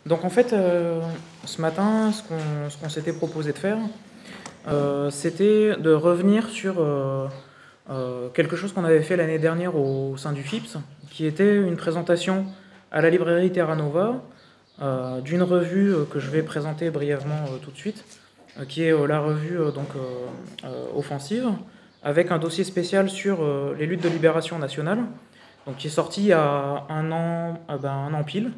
Donc en fait, ce matin, ce qu'on s'était proposé de faire, c'était de revenir sur quelque chose qu'on avait fait l'année dernière au sein du FIPS, qui était une présentation à la librairie Terra Nova d'une revue que je vais présenter brièvement tout de suite, qui est la revue Offensive, avec un dossier spécial sur les luttes de libération nationale, donc qui est sorti il y a un an pile.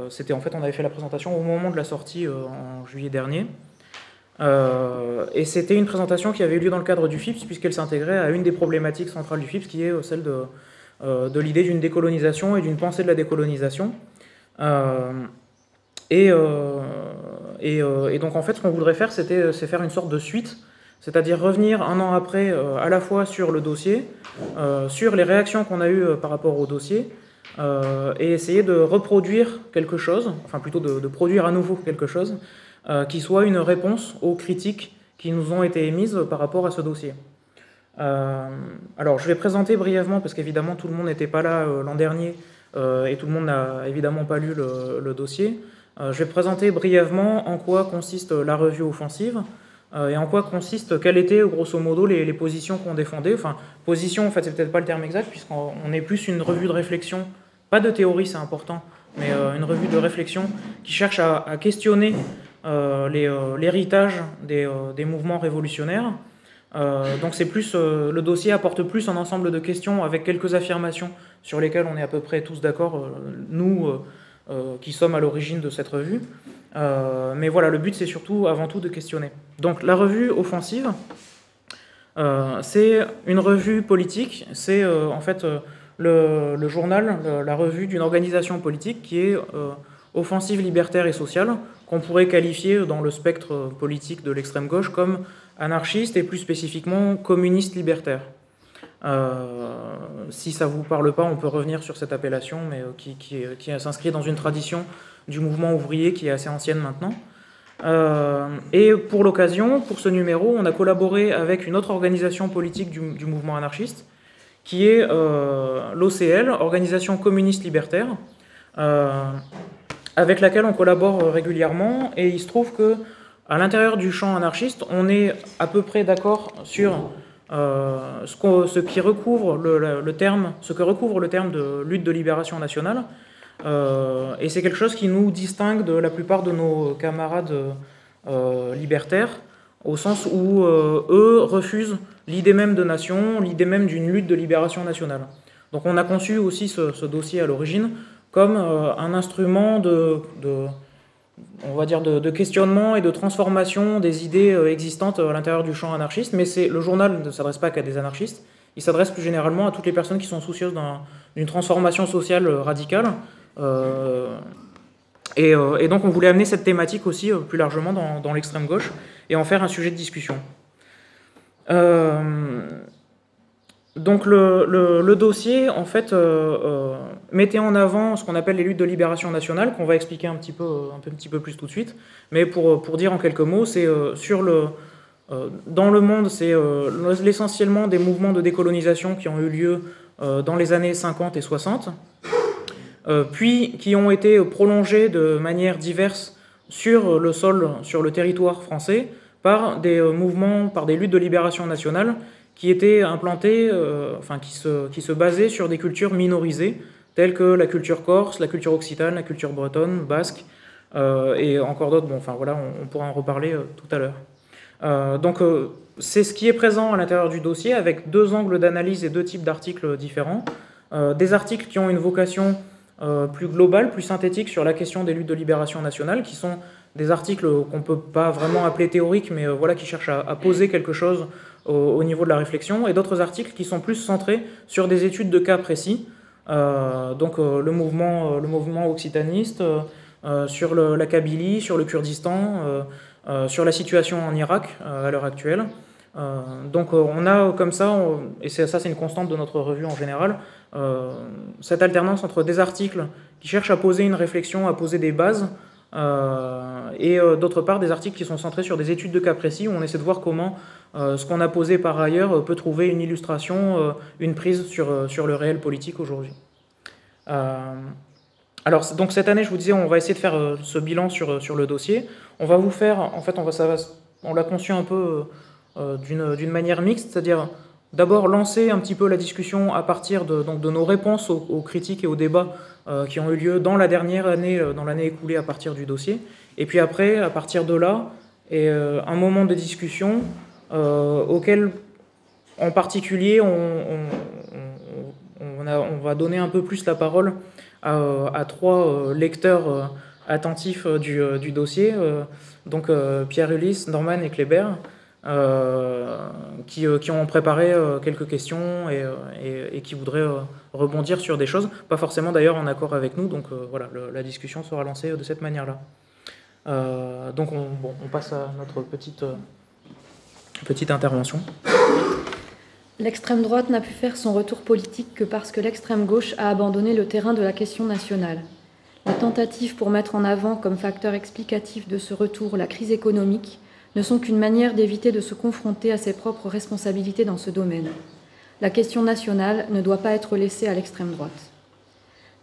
C'était en fait, on avait fait la présentation au moment de la sortie en juillet dernier. Et c'était une présentation qui avait eu lieu dans le cadre du FIPS, puisqu'elle s'intégrait à une des problématiques centrales du FIPS, qui est celle de l'idée d'une décolonisation et d'une pensée de la décolonisation. Et donc en fait, ce qu'on voudrait faire, c'est faire une sorte de suite, c'est-à-dire revenir un an après à la fois sur le dossier, sur les réactions qu'on a eues par rapport au dossier, et essayer de reproduire quelque chose, enfin plutôt de produire à nouveau quelque chose, qui soit une réponse aux critiques qui nous ont été émises par rapport à ce dossier. Alors je vais présenter brièvement, parce qu'évidemment tout le monde n'était pas là l'an dernier, et tout le monde n'a évidemment pas lu le dossier. Je vais présenter brièvement en quoi consiste la revue Offensive, et en quoi consiste, quelles étaient grosso modo les positions qu'on défendait. Enfin, position, en fait, c'est peut-être pas le terme exact, puisqu'on est plus une revue de réflexion, pas de théorie, c'est important, mais une revue de réflexion qui cherche à questionner l'héritage des mouvements révolutionnaires. Donc c'est plus, le dossier apporte plus un ensemble de questions avec quelques affirmations sur lesquelles on est à peu près tous d'accord, nous qui sommes à l'origine de cette revue. Mais voilà, le but c'est surtout, avant tout, de questionner. Donc la revue Offensive, c'est une revue politique, c'est en fait le journal, la revue d'une organisation politique qui est offensive, libertaire et sociale, qu'on pourrait qualifier dans le spectre politique de l'extrême gauche comme anarchiste et plus spécifiquement communiste libertaire. Si ça ne vous parle pas, on peut revenir sur cette appellation, mais qui s'inscrit dans une tradition du mouvement ouvrier qui est assez ancienne maintenant. Et pour l'occasion, pour ce numéro, on a collaboré avec une autre organisation politique du mouvement anarchiste, qui est l'OCL, Organisation communiste libertaire, avec laquelle on collabore régulièrement, et il se trouve que à l'intérieur du champ anarchiste, on est à peu près d'accord sur ce que recouvre le terme de lutte de libération nationale, et c'est quelque chose qui nous distingue de la plupart de nos camarades libertaires, au sens où eux refusent l'idée même de nation, l'idée même d'une lutte de libération nationale. Donc on a conçu aussi ce dossier à l'origine comme un instrument on va dire de questionnement et de transformation des idées existantes à l'intérieur du champ anarchiste, mais le journal ne s'adresse pas qu'à des anarchistes, il s'adresse plus généralement à toutes les personnes qui sont soucieuses d'une transformation sociale radicale. Et donc on voulait amener cette thématique aussi plus largement dans l'extrême gauche et en faire un sujet de discussion. Donc le dossier, en fait, mettait en avant ce qu'on appelle les luttes de libération nationale, qu'on va expliquer un petit peu plus tout de suite. Mais pour dire en quelques mots, c'est dans le monde, c'est essentiellement des mouvements de décolonisation qui ont eu lieu dans les années 50 et 60, puis qui ont été prolongés de manière diverse sur le sol, sur le territoire français, par des mouvements, par des luttes de libération nationale qui étaient implantées, qui se basaient sur des cultures minorisées, telles que la culture corse, la culture occitane, la culture bretonne, basque, et encore d'autres. Bon, enfin voilà, on pourra en reparler tout à l'heure. Donc c'est ce qui est présent à l'intérieur du dossier, avec deux angles d'analyse et deux types d'articles différents. Des articles qui ont une vocation plus globale, plus synthétique sur la question des luttes de libération nationale, qui sont des articles qu'on ne peut pas vraiment appeler théoriques, mais voilà, qui cherchent à poser quelque chose au niveau de la réflexion, et d'autres articles qui sont plus centrés sur des études de cas précis, donc le mouvement occitaniste, sur la Kabylie, sur le Kurdistan, sur la situation en Irak à l'heure actuelle. Donc on a comme ça, et ça c'est une constante de notre revue en général, cette alternance entre des articles qui cherchent à poser une réflexion, à poser des bases, et d'autre part des articles qui sont centrés sur des études de cas précis où on essaie de voir comment ce qu'on a posé par ailleurs peut trouver une illustration, une prise sur le réel politique aujourd'hui. Alors, donc cette année, je vous disais, on va essayer de faire ce bilan sur le dossier. On va vous faire, en fait, on l'a conçu un peu d'une manière mixte, c'est-à-dire d'abord lancer un petit peu la discussion à partir donc de nos réponses aux critiques et aux débats qui ont eu lieu dans la dernière année, dans l'année écoulée à partir du dossier. Et puis après, à partir de là, et un moment de discussion auquel, en particulier, on va donner un peu plus la parole à trois lecteurs attentifs du dossier, donc Pierre Ulysse, Norman et Kléber, qui ont préparé quelques questions et qui voudraient rebondir sur des choses, pas forcément d'ailleurs en accord avec nous, donc voilà, la discussion sera lancée de cette manière-là. Donc on passe à notre petite intervention. L'extrême droite n'a pu faire son retour politique que parce que l'extrême gauche a abandonné le terrain de la question nationale. Les tentatives pour mettre en avant comme facteur explicatif de ce retour la crise économique ne sont qu'une manière d'éviter de se confronter à ses propres responsabilités dans ce domaine. La question nationale ne doit pas être laissée à l'extrême droite.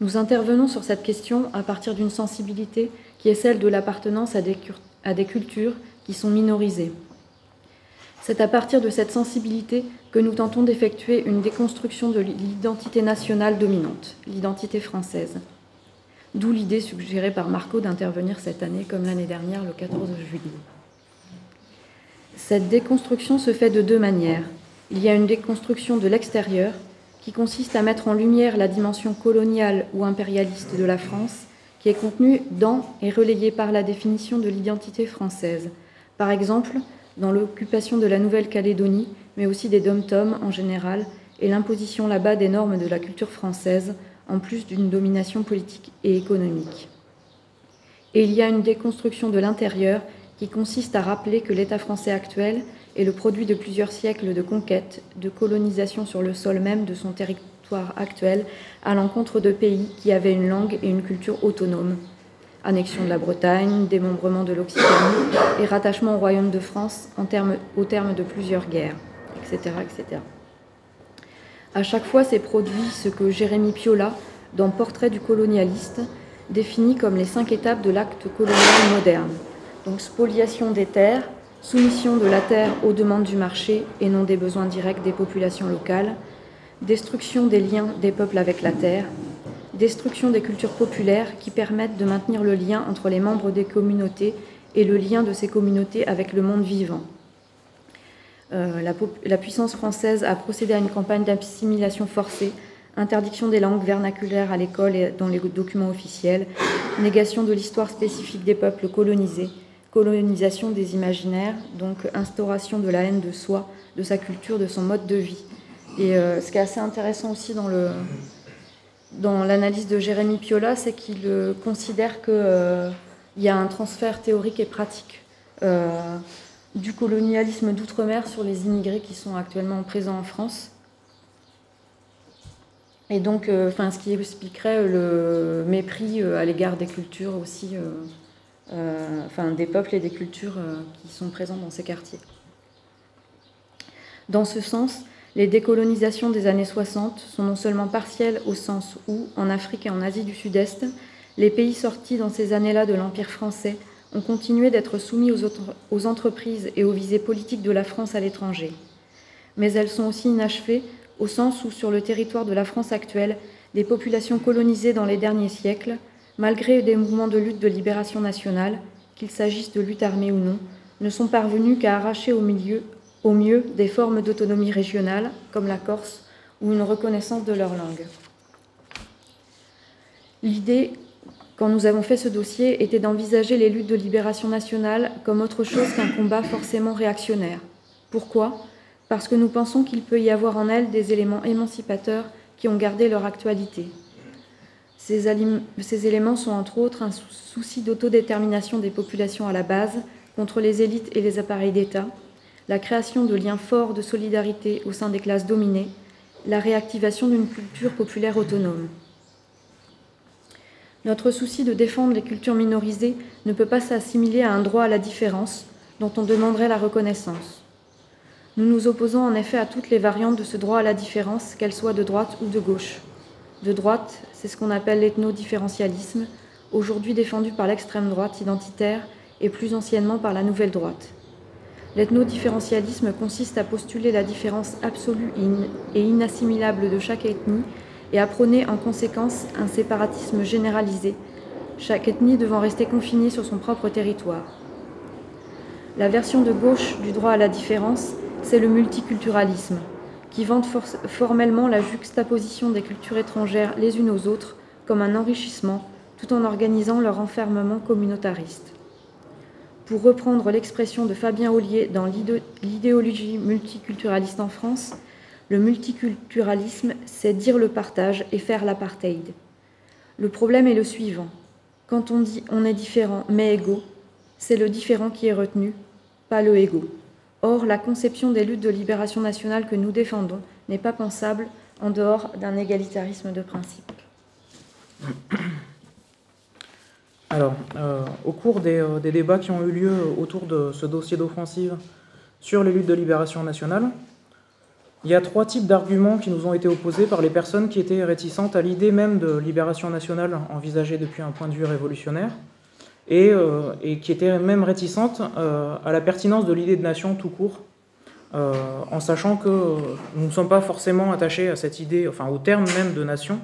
Nous intervenons sur cette question à partir d'une sensibilité qui est celle de l'appartenance à des cultures qui sont minorisées. C'est à partir de cette sensibilité que nous tentons d'effectuer une déconstruction de l'identité nationale dominante, l'identité française. D'où l'idée suggérée par Marco d'intervenir cette année, comme l'année dernière, le 14 juillet. Cette déconstruction se fait de deux manières. Il y a une déconstruction de l'extérieur, qui consiste à mettre en lumière la dimension coloniale ou impérialiste de la France, qui est contenue dans et relayée par la définition de l'identité française. Par exemple, dans l'occupation de la Nouvelle-Calédonie, mais aussi des dom-toms en général, et l'imposition là-bas des normes de la culture française, en plus d'une domination politique et économique. Et il y a une déconstruction de l'intérieur qui consiste à rappeler que l'État français actuel est le produit de plusieurs siècles de conquête, de colonisation sur le sol même de son territoire actuel, à l'encontre de pays qui avaient une langue et une culture autonomes. Annexion de la Bretagne, démembrement de l'Occitanie et rattachement au Royaume de France au terme de plusieurs guerres, etc., etc. À chaque fois, s'est produit ce que Jérémy Piola, dans Portrait du colonialiste, définit comme les 5 étapes de l'acte colonial moderne. Donc spoliation des terres, soumission de la terre aux demandes du marché et non des besoins directs des populations locales, destruction des liens des peuples avec la terre, destruction des cultures populaires qui permettent de maintenir le lien entre les membres des communautés et le lien de ces communautés avec le monde vivant. La puissance française a procédé à une campagne d'assimilation forcée, interdiction des langues vernaculaires à l'école et dans les documents officiels, négation de l'histoire spécifique des peuples colonisés, colonisation des imaginaires, donc instauration de la haine de soi, de sa culture, de son mode de vie. Et ce qui est assez intéressant aussi dans l'analyse de Jérémy Piola, c'est qu'il considère qu'il y a un transfert théorique et pratique du colonialisme d'outre-mer sur les immigrés qui sont actuellement présents en France. Et donc, ce qui expliquerait le mépris à l'égard des cultures aussi, des peuples et des cultures qui sont présents dans ces quartiers. Dans ce sens, les décolonisations des années 60 sont non seulement partielles au sens où, en Afrique et en Asie du Sud-Est, les pays sortis dans ces années-là de l'Empire français ont continué d'être soumis aux entreprises et aux visées politiques de la France à l'étranger. Mais elles sont aussi inachevées au sens où, sur le territoire de la France actuelle, les populations colonisées dans les derniers siècles, malgré des mouvements de lutte de libération nationale, qu'il s'agisse de lutte armée ou non, ne sont parvenues qu'à arracher au mieux des formes d'autonomie régionale, comme la Corse, ou une reconnaissance de leur langue. L'idée, quand nous avons fait ce dossier, était d'envisager les luttes de libération nationale comme autre chose qu'un combat forcément réactionnaire. Pourquoi ? Parce que nous pensons qu'il peut y avoir en elles des éléments émancipateurs qui ont gardé leur actualité. Ces éléments sont entre autres un souci d'autodétermination des populations à la base, contre les élites et les appareils d'État, la création de liens forts de solidarité au sein des classes dominées, la réactivation d'une culture populaire autonome. Notre souci de défendre les cultures minorisées ne peut pas s'assimiler à un droit à la différence dont on demanderait la reconnaissance. Nous nous opposons en effet à toutes les variantes de ce droit à la différence, qu'elles soient de droite ou de gauche. De droite, c'est ce qu'on appelle l'ethno-différentialisme, aujourd'hui défendu par l'extrême droite identitaire et plus anciennement par la nouvelle droite. L'ethno-différentialisme consiste à postuler la différence absolue et inassimilable de chaque ethnie et à prôner en conséquence un séparatisme généralisé, chaque ethnie devant rester confinée sur son propre territoire. La version de gauche du droit à la différence, c'est le multiculturalisme, qui vante formellement la juxtaposition des cultures étrangères les unes aux autres comme un enrichissement, tout en organisant leur enfermement communautariste. Pour reprendre l'expression de Fabien Ollier dans l'idéologie multiculturaliste en France, le multiculturalisme, c'est dire le partage et faire l'apartheid. Le problème est le suivant. Quand on dit on est différent mais égaux, c'est le différent qui est retenu, pas le égaux. Or, la conception des luttes de libération nationale que nous défendons n'est pas pensable en dehors d'un égalitarisme de principe. Alors, au cours des débats qui ont eu lieu autour de ce dossier d'offensive sur les luttes de libération nationale, il y a 3 types d'arguments qui nous ont été opposés par les personnes qui étaient réticentes à l'idée même de libération nationale envisagée depuis un point de vue révolutionnaire et qui étaient même réticentes à la pertinence de l'idée de nation tout court, en sachant que nous ne sommes pas forcément attachés à cette idée, enfin au terme même de nation,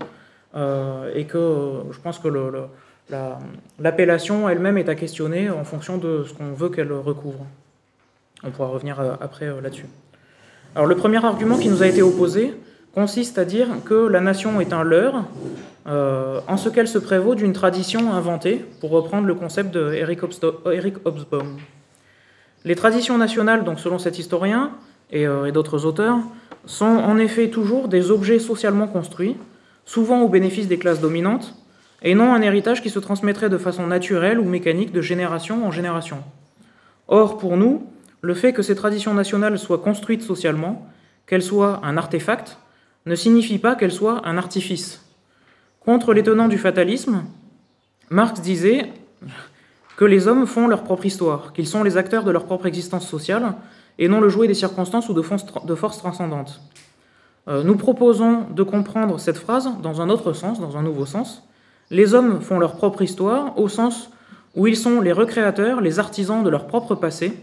et que je pense que l'appellation elle-même est à questionner en fonction de ce qu'on veut qu'elle recouvre. On pourra revenir après là-dessus. Alors le premier argument qui nous a été opposé consiste à dire que la nation est un leurre, en ce qu'elle se prévaut d'une tradition inventée, pour reprendre le concept de Eric Hobsbawm. Les traditions nationales, donc selon cet historien et d'autres auteurs, sont en effet toujours des objets socialement construits, souvent au bénéfice des classes dominantes, et non un héritage qui se transmettrait de façon naturelle ou mécanique de génération en génération. Or, pour nous, le fait que ces traditions nationales soient construites socialement, qu'elles soient un artefact, ne signifie pas qu'elles soient un artifice. Contre les tenants du fatalisme, Marx disait que les hommes font leur propre histoire, qu'ils sont les acteurs de leur propre existence sociale, et non le jouet des circonstances ou de forces transcendantes. Nous proposons de comprendre cette phrase dans un autre sens, dans un nouveau sens. Les hommes font leur propre histoire au sens où ils sont les recréateurs, les artisans de leur propre passé,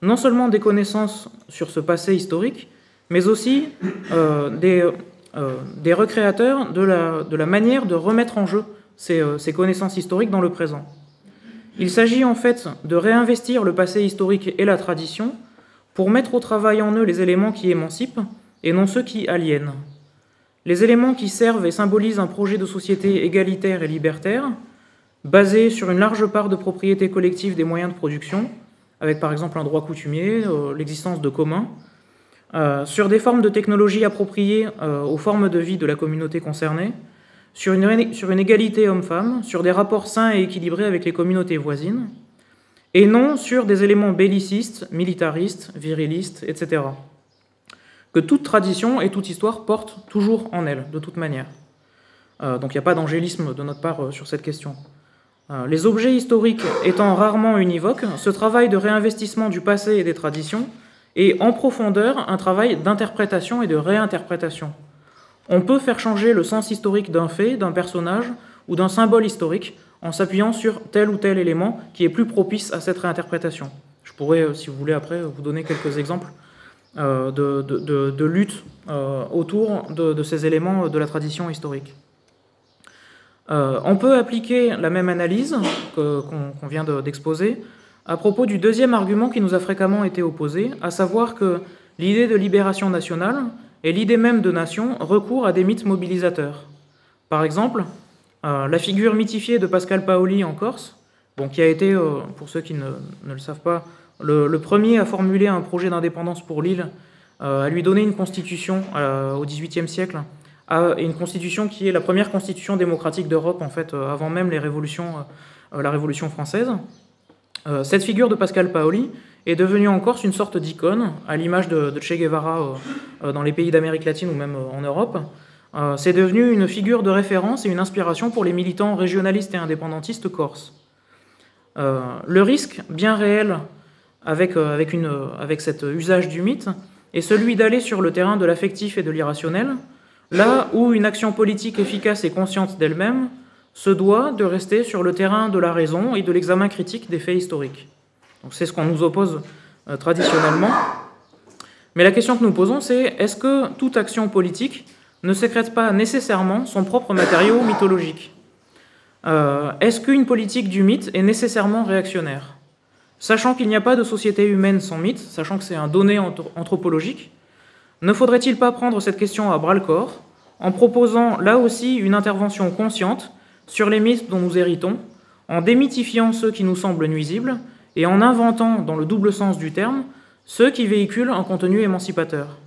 non seulement des connaissances sur ce passé historique, mais aussi des recréateurs de la manière de remettre en jeu ces connaissances historiques dans le présent. Il s'agit en fait de réinvestir le passé historique et la tradition pour mettre au travail en eux les éléments qui émancipent et non ceux qui aliènent. Les éléments qui servent et symbolisent un projet de société égalitaire et libertaire, basé sur une large part de propriété collective des moyens de production, avec par exemple un droit coutumier, l'existence de communs, sur des formes de technologie appropriées aux formes de vie de la communauté concernée, sur une égalité homme-femme, sur des rapports sains et équilibrés avec les communautés voisines, et non sur des éléments bellicistes, militaristes, virilistes, etc. Que toute tradition et toute histoire portent toujours en elle, de toute manière. Donc il n'y a pas d'angélisme de notre part sur cette question. Les objets historiques étant rarement univoques, ce travail de réinvestissement du passé et des traditions est en profondeur un travail d'interprétation et de réinterprétation. On peut faire changer le sens historique d'un fait, d'un personnage ou d'un symbole historique en s'appuyant sur tel ou tel élément qui est plus propice à cette réinterprétation. Je pourrais, si vous voulez, après vous donner quelques exemples de lutte autour de ces éléments de la tradition historique. On peut appliquer la même analyse qu'on vient d'exposer à propos du deuxième argument qui nous a fréquemment été opposé, à savoir que l'idée de libération nationale et l'idée même de nation recourent à des mythes mobilisateurs. Par exemple, la figure mythifiée de Pascal Paoli en Corse, qui a été, pour ceux qui ne le savent pas, le premier à formuler un projet d'indépendance pour l'île, à lui donner une constitution au XVIIIe siècle, et une constitution qui est la première constitution démocratique d'Europe, en fait, avant même la Révolution française. Cette figure de Pascal Paoli est devenue en Corse une sorte d'icône, à l'image de Che Guevara dans les pays d'Amérique latine ou même en Europe. C'est devenu une figure de référence et une inspiration pour les militants régionalistes et indépendantistes corses. Le risque bien réel avec cet usage du mythe est celui d'aller sur le terrain de l'affectif et de l'irrationnel, là où une action politique efficace et consciente d'elle-même se doit de rester sur le terrain de la raison et de l'examen critique des faits historiques. C'est ce qu'on nous oppose traditionnellement. Mais la question que nous posons, c'est est-ce que toute action politique ne sécrète pas nécessairement son propre matériau mythologique? Est-ce qu'une politique du mythe est nécessairement réactionnaire? Sachant qu'il n'y a pas de société humaine sans mythe, sachant que c'est un donné anthropologique, ne faudrait-il pas prendre cette question à bras-le-corps en proposant là aussi une intervention consciente sur les mythes dont nous héritons, en démythifiant ceux qui nous semblent nuisibles et en inventant, dans le double sens du terme, ceux qui véhiculent un contenu émancipateur?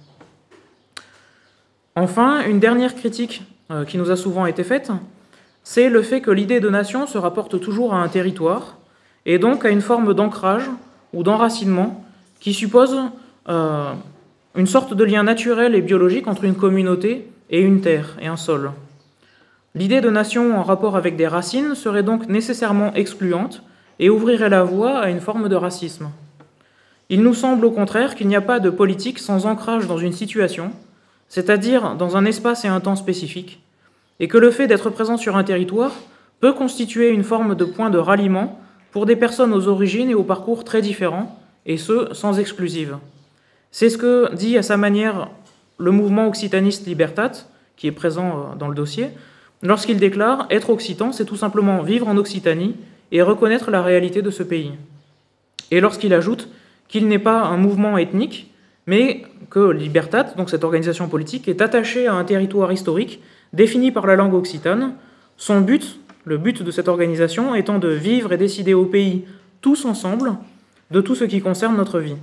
Enfin, une dernière critique qui nous a souvent été faite, c'est le fait que l'idée de nation se rapporte toujours à un territoire, et donc à une forme d'ancrage ou d'enracinement qui suppose une sorte de lien naturel et biologique entre une communauté et une terre et un sol. L'idée de nation en rapport avec des racines serait donc nécessairement excluante et ouvrirait la voie à une forme de racisme. Il nous semble au contraire qu'il n'y a pas de politique sans ancrage dans une situation, c'est-à-dire dans un espace et un temps spécifiques, et que le fait d'être présent sur un territoire peut constituer une forme de point de ralliement pour des personnes aux origines et aux parcours très différents, et ce, sans exclusive. C'est ce que dit à sa manière le mouvement occitaniste Libertat, qui est présent dans le dossier, lorsqu'il déclare « Être occitan, c'est tout simplement vivre en Occitanie et reconnaître la réalité de ce pays ». Et lorsqu'il ajoute qu'il n'est pas un mouvement ethnique, mais que Libertat, donc cette organisation politique, est attachée à un territoire historique défini par la langue occitane, son but, le but de cette organisation, étant de vivre et décider au pays, tous ensemble, de tout ce qui concerne notre vie.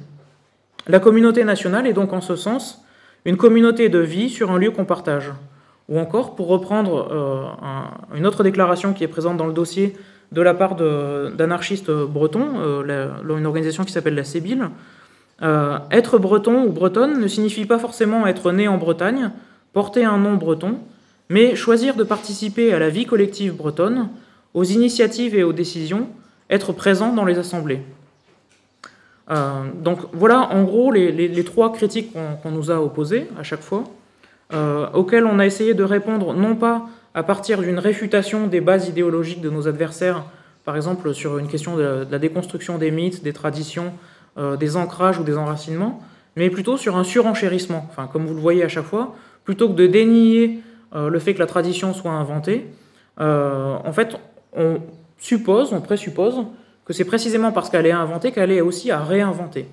La communauté nationale est donc en ce sens une communauté de vie sur un lieu qu'on partage. Ou encore, pour reprendre une autre déclaration qui est présente dans le dossier de la part d'anarchistes bretons, une organisation qui s'appelle la Sébile, être breton ou bretonne ne signifie pas forcément être né en Bretagne, porter un nom breton, mais choisir de participer à la vie collective bretonne, aux initiatives et aux décisions, être présent dans les assemblées. Donc voilà en gros les trois critiques qu'on nous a opposées à chaque fois, auxquelles on a essayé de répondre non pas à partir d'une réfutation des bases idéologiques de nos adversaires, par exemple sur une question de la déconstruction des mythes, des traditions, des ancrages ou des enracinements, mais plutôt sur un surenchérissement. Enfin, comme vous le voyez à chaque fois, plutôt que de dénier le fait que la tradition soit inventée, en fait, on présuppose que c'est précisément parce qu'elle est inventée qu'elle est aussi à réinventer.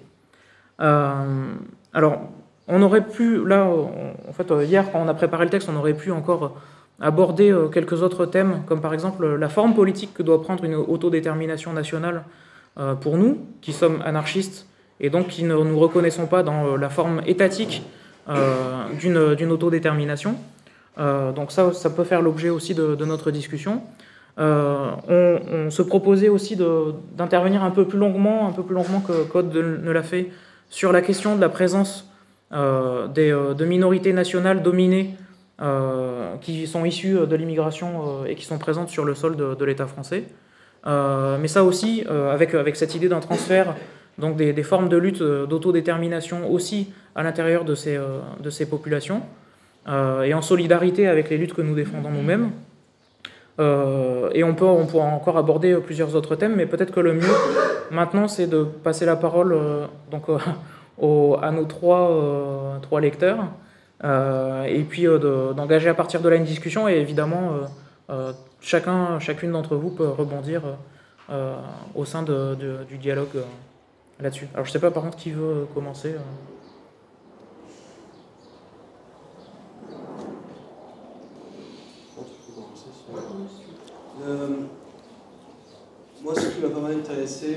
Alors, on aurait pu, là, en fait, hier, quand on a préparé le texte, on aurait pu encore aborder quelques autres thèmes, comme par exemple la forme politique que doit prendre une autodétermination nationale pour nous, qui sommes anarchistes, et donc qui ne nous reconnaissons pas dans la forme étatique d'une autodétermination. Donc ça peut faire l'objet aussi de notre discussion. On se proposait aussi d'intervenir un peu plus longuement que Code ne l'a fait, sur la question de la présence de minorités nationales dominées qui sont issues de l'immigration et qui sont présentes sur le sol de l'État français. Mais ça aussi, avec cette idée d'un transfert, donc des formes de lutte d'autodétermination aussi à l'intérieur de ces populations, et en solidarité avec les luttes que nous défendons nous-mêmes. Et on pourra encore aborder plusieurs autres thèmes, mais peut-être que le mieux maintenant c'est de passer la parole à nos trois lecteurs, et puis d'engager à partir de là une discussion, et évidemment chacune d'entre vous peut rebondir au sein du dialogue là-dessus. Alors je ne sais pas par contre qui veut commencer. Moi, ce qui m'a pas mal intéressé,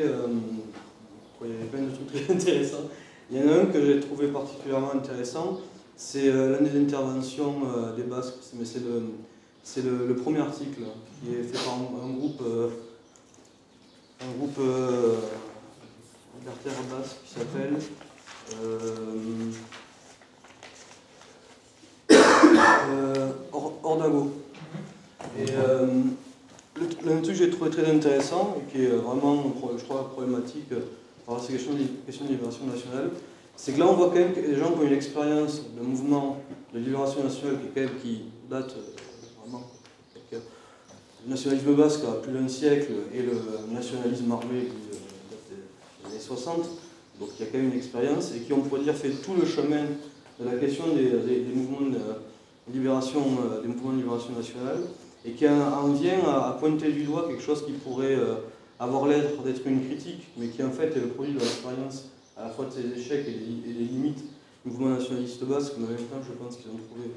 il y avait plein de trucs très intéressants. Il y en a un que j'ai trouvé particulièrement intéressant, c'est l'un des interventions des Basques, mais c'est le premier article qui est fait par un groupe libertaire basque qui s'appelle Ordago. Et le truc que j'ai trouvé très intéressant et qui est vraiment, je crois, problématique par ces questions de libération nationale, c'est que là on voit quand même que les gens qui ont une expérience d'un mouvement de libération nationale qui date vraiment. Le nationalisme basque a plus d'un siècle et le nationalisme armé qui date des années 60, donc il y a quand même une expérience et qui, on pourrait dire, fait tout le chemin de la question des mouvements de libération, des mouvements de libération nationale, et qui en vient à pointer du doigt quelque chose qui pourrait avoir l'air d'être une critique, mais qui en fait est le produit de l'expérience à la fois de ses échecs et des limites du mouvement nationaliste basque, mais en même temps je pense qu'ils ont trouvé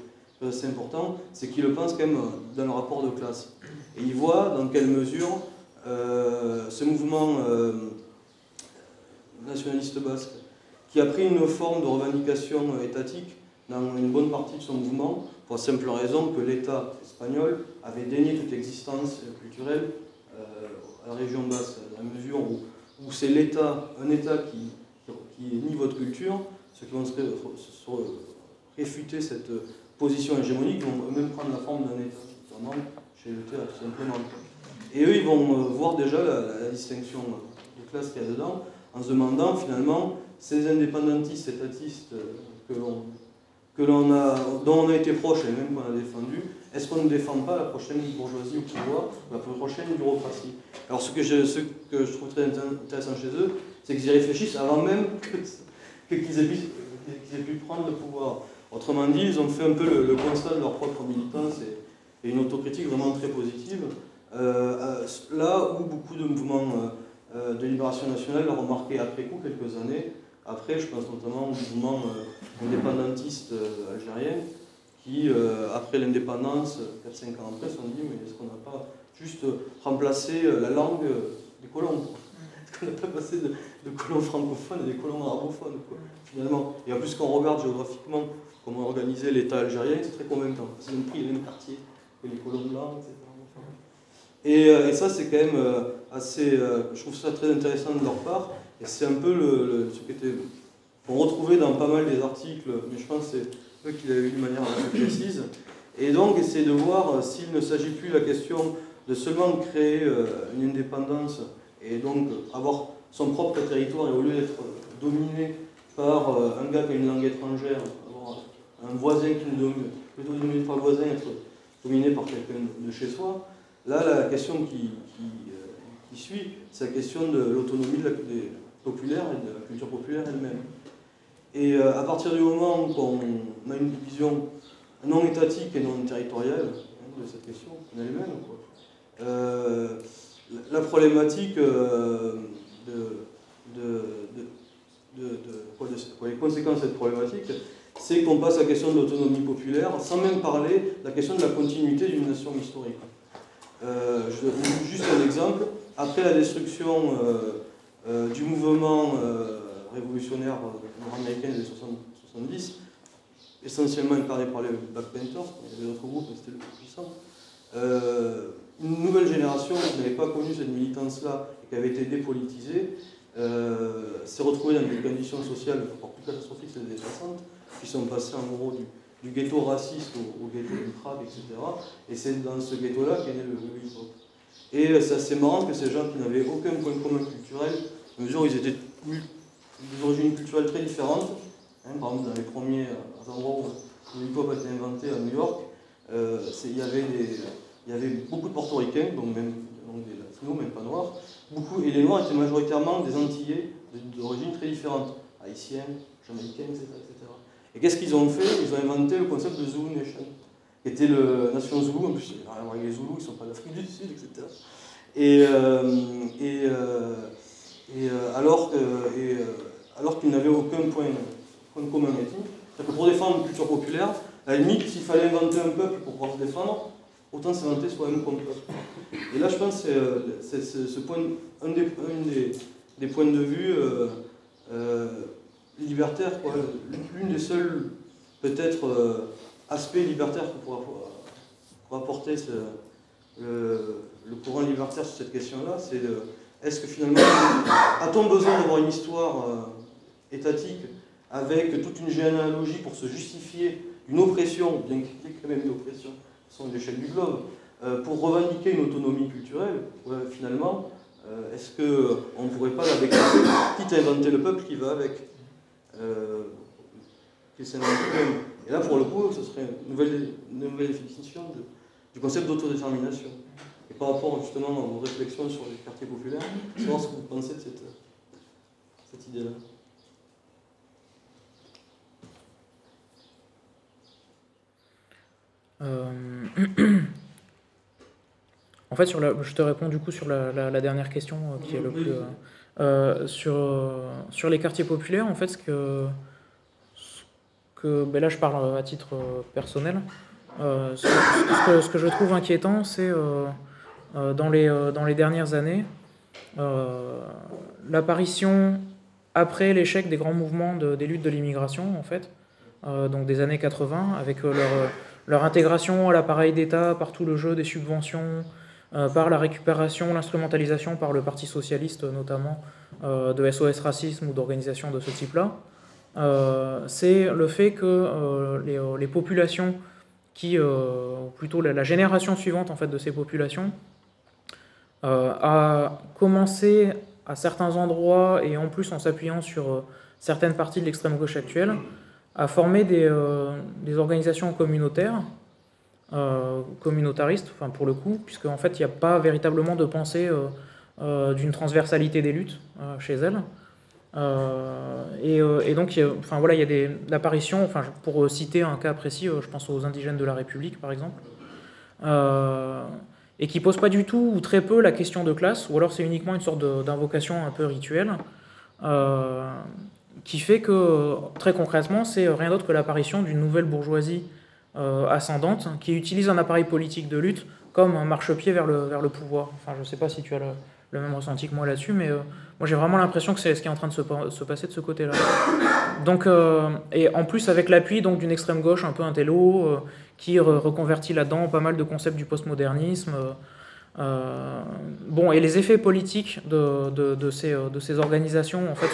assez important, c'est qu'ils le pensent quand même dans le rapport de classe. Et ils voient dans quelle mesure ce mouvement nationaliste basque, qui a pris une forme de revendication étatique dans une bonne partie de son mouvement, pour la simple raison que l'État espagnol avait dénié toute existence culturelle à la région basque, à la mesure où c'est l'État, un État qui nie votre culture, ceux qui vont se réfuter cette position hégémonique vont même prendre la forme d'un État, notamment chez le théâtre, tout simplement. Et eux, ils vont voir déjà la distinction de classe qu'il y a dedans, en se demandant finalement, ces indépendantistes, étatistes dont on a été proche et même qu'on a défendu, est-ce qu'on ne défend pas la prochaine bourgeoisie au pouvoir, la prochaine bureaucratie? Alors ce que je trouve très intéressant chez eux, c'est qu'ils y réfléchissent avant même qu'ils aient pu prendre le pouvoir. Autrement dit, ils ont fait un peu le constat de leur propre militance et une autocritique vraiment très positive. Là où beaucoup de mouvements de libération nationale l'ont remarqué après coup, quelques années après, je pense notamment au mouvement indépendantiste algérien, qui, après l'indépendance, 4-5 ans après, se sont dit, mais est-ce qu'on n'a pas juste remplacé la langue des colons? Est-ce qu'on n'a pas passé de colons francophones à des colons arabophones, quoi, finalement? Et en plus, quand on regarde géographiquement comment organiser l'État algérien, c'est très convaincant. Ils ont pris les mêmes quartiers que les colons blancs, etc. Et ça, c'est quand même assez... je trouve ça très intéressant de leur part. Et c'est un peu ce qui était... On retrouvait dans pas mal des articles, mais je pense que c'est eux qui l'avaient vu de manière assez précise. Et donc, essayer de voir s'il ne s'agit plus de la question de seulement créer une indépendance et donc avoir son propre territoire, et au lieu d'être dominé par un gars qui a une langue étrangère, avoir un voisin qui nous domine, plutôt dominé par le voisin, être dominé par quelqu'un de chez soi. Là, la question qui suit, c'est la question de l'autonomie des populaires et de la culture populaire elle-même. Et à partir du moment où on a une vision non étatique et non territoriale de cette question en elle-même, la problématique les conséquences de cette problématique, c'est qu'on passe à la question de l'autonomie populaire, sans même parler de la question de la continuité d'une nation historique. Je donne juste un exemple. Après la destruction du mouvement révolutionnaire nord-américain des 70, essentiellement incarné par les Black Panthers, il y avait d'autres groupes, mais c'était le plus puissant, une nouvelle génération qui n'avait pas connu cette militance-là et qui avait été dépolitisée, s'est retrouvée dans des conditions sociales encore plus catastrophiques que les années 60, qui sont passées en gros du ghetto raciste au ghetto du crack, etc. Et c'est dans ce ghetto-là qu'est né le hip-hop. Et c'est assez marrant que ces gens qui n'avaient aucun point commun culturel, à mesure où ils étaient des origines culturelles très différentes, hein, par exemple dans les premiers endroits où le hip-hop a été inventé à New York, il y avait beaucoup de portoricains, donc des latinos, même pas noirs, beaucoup, et les noirs étaient majoritairement des Antillais d'origines très différentes, haïtiens, jamaïcains, etc. Et qu'est-ce qu'ils ont fait? Ils ont inventé le concept de Zulu Nation, qui était la nation Zoulou, en plus, les Zoulous, ils ne sont pas d'Afrique du Sud, etc. Alors qu'ils n'avaient aucun point commun ethnique, c'est-à-dire que pour défendre une culture populaire, à la limite, s'il fallait inventer un peuple pour pouvoir se défendre, autant s'inventer soi-même comme peuple. Et là, je pense que c'est ce point, un des points de vue libertaires, l'une des seules, peut-être, aspects libertaires que pourra apporter le courant libertaire sur cette question-là, c'est est-ce que finalement, a-t-on besoin d'avoir une histoire étatique avec toute une généalogie pour se justifier d'une oppression, bien qu'il y ait quand même une oppression, ce sont l'échelle du globe, pour revendiquer une autonomie culturelle, finalement, est-ce qu'on ne pourrait pas la déclarer, quitte à inventer le peuple qui va avec qu'est-ce qu'un problème. Et là, pour le coup, ce serait une nouvelle définition du concept d'autodétermination. Et par rapport justement à nos réflexions sur les quartiers populaires, savoir ce que vous pensez de cette idée-là. En fait, je te réponds du coup sur la dernière question qui est le plus... sur les quartiers populaires, en fait, ben là je parle à titre personnel, ce que je trouve inquiétant, c'est dans les dernières années, l'apparition, après l'échec des grands mouvements des luttes de l'immigration, en fait, donc des années 80, avec leur intégration à l'appareil d'État par tout le jeu des subventions, par la récupération, l'instrumentalisation par le Parti socialiste notamment de SOS Racisme ou d'organisations de ce type-là, c'est le fait que les populations plutôt la génération suivante en fait, de ces populations, a commencé à certains endroits, et en plus en s'appuyant sur certaines parties de l'extrême gauche actuelle, à former des organisations communautaires, communautaristes, enfin pour le coup, puisque en fait il n'y a pas véritablement de pensée d'une transversalité des luttes chez elles. Et donc, enfin, voilà, il y a l'apparition, enfin, pour citer un cas précis, je pense aux indigènes de la République, par exemple, et qui ne posent pas du tout ou très peu la question de classe, ou alors c'est uniquement une sorte d'invocation un peu rituelle, qui fait que, très concrètement, c'est rien d'autre que l'apparition d'une nouvelle bourgeoisie ascendante qui utilise un appareil politique de lutte comme un marchepied vers le pouvoir. Enfin, je ne sais pas si tu as le même ressenti que moi là-dessus, mais moi j'ai vraiment l'impression que c'est ce qui est en train de se passer de ce côté-là. Donc, et en plus avec l'appui d'une extrême gauche un peu intello, qui reconvertit là-dedans pas mal de concepts du postmodernisme. Bon, et les effets politiques de ces organisations en fait,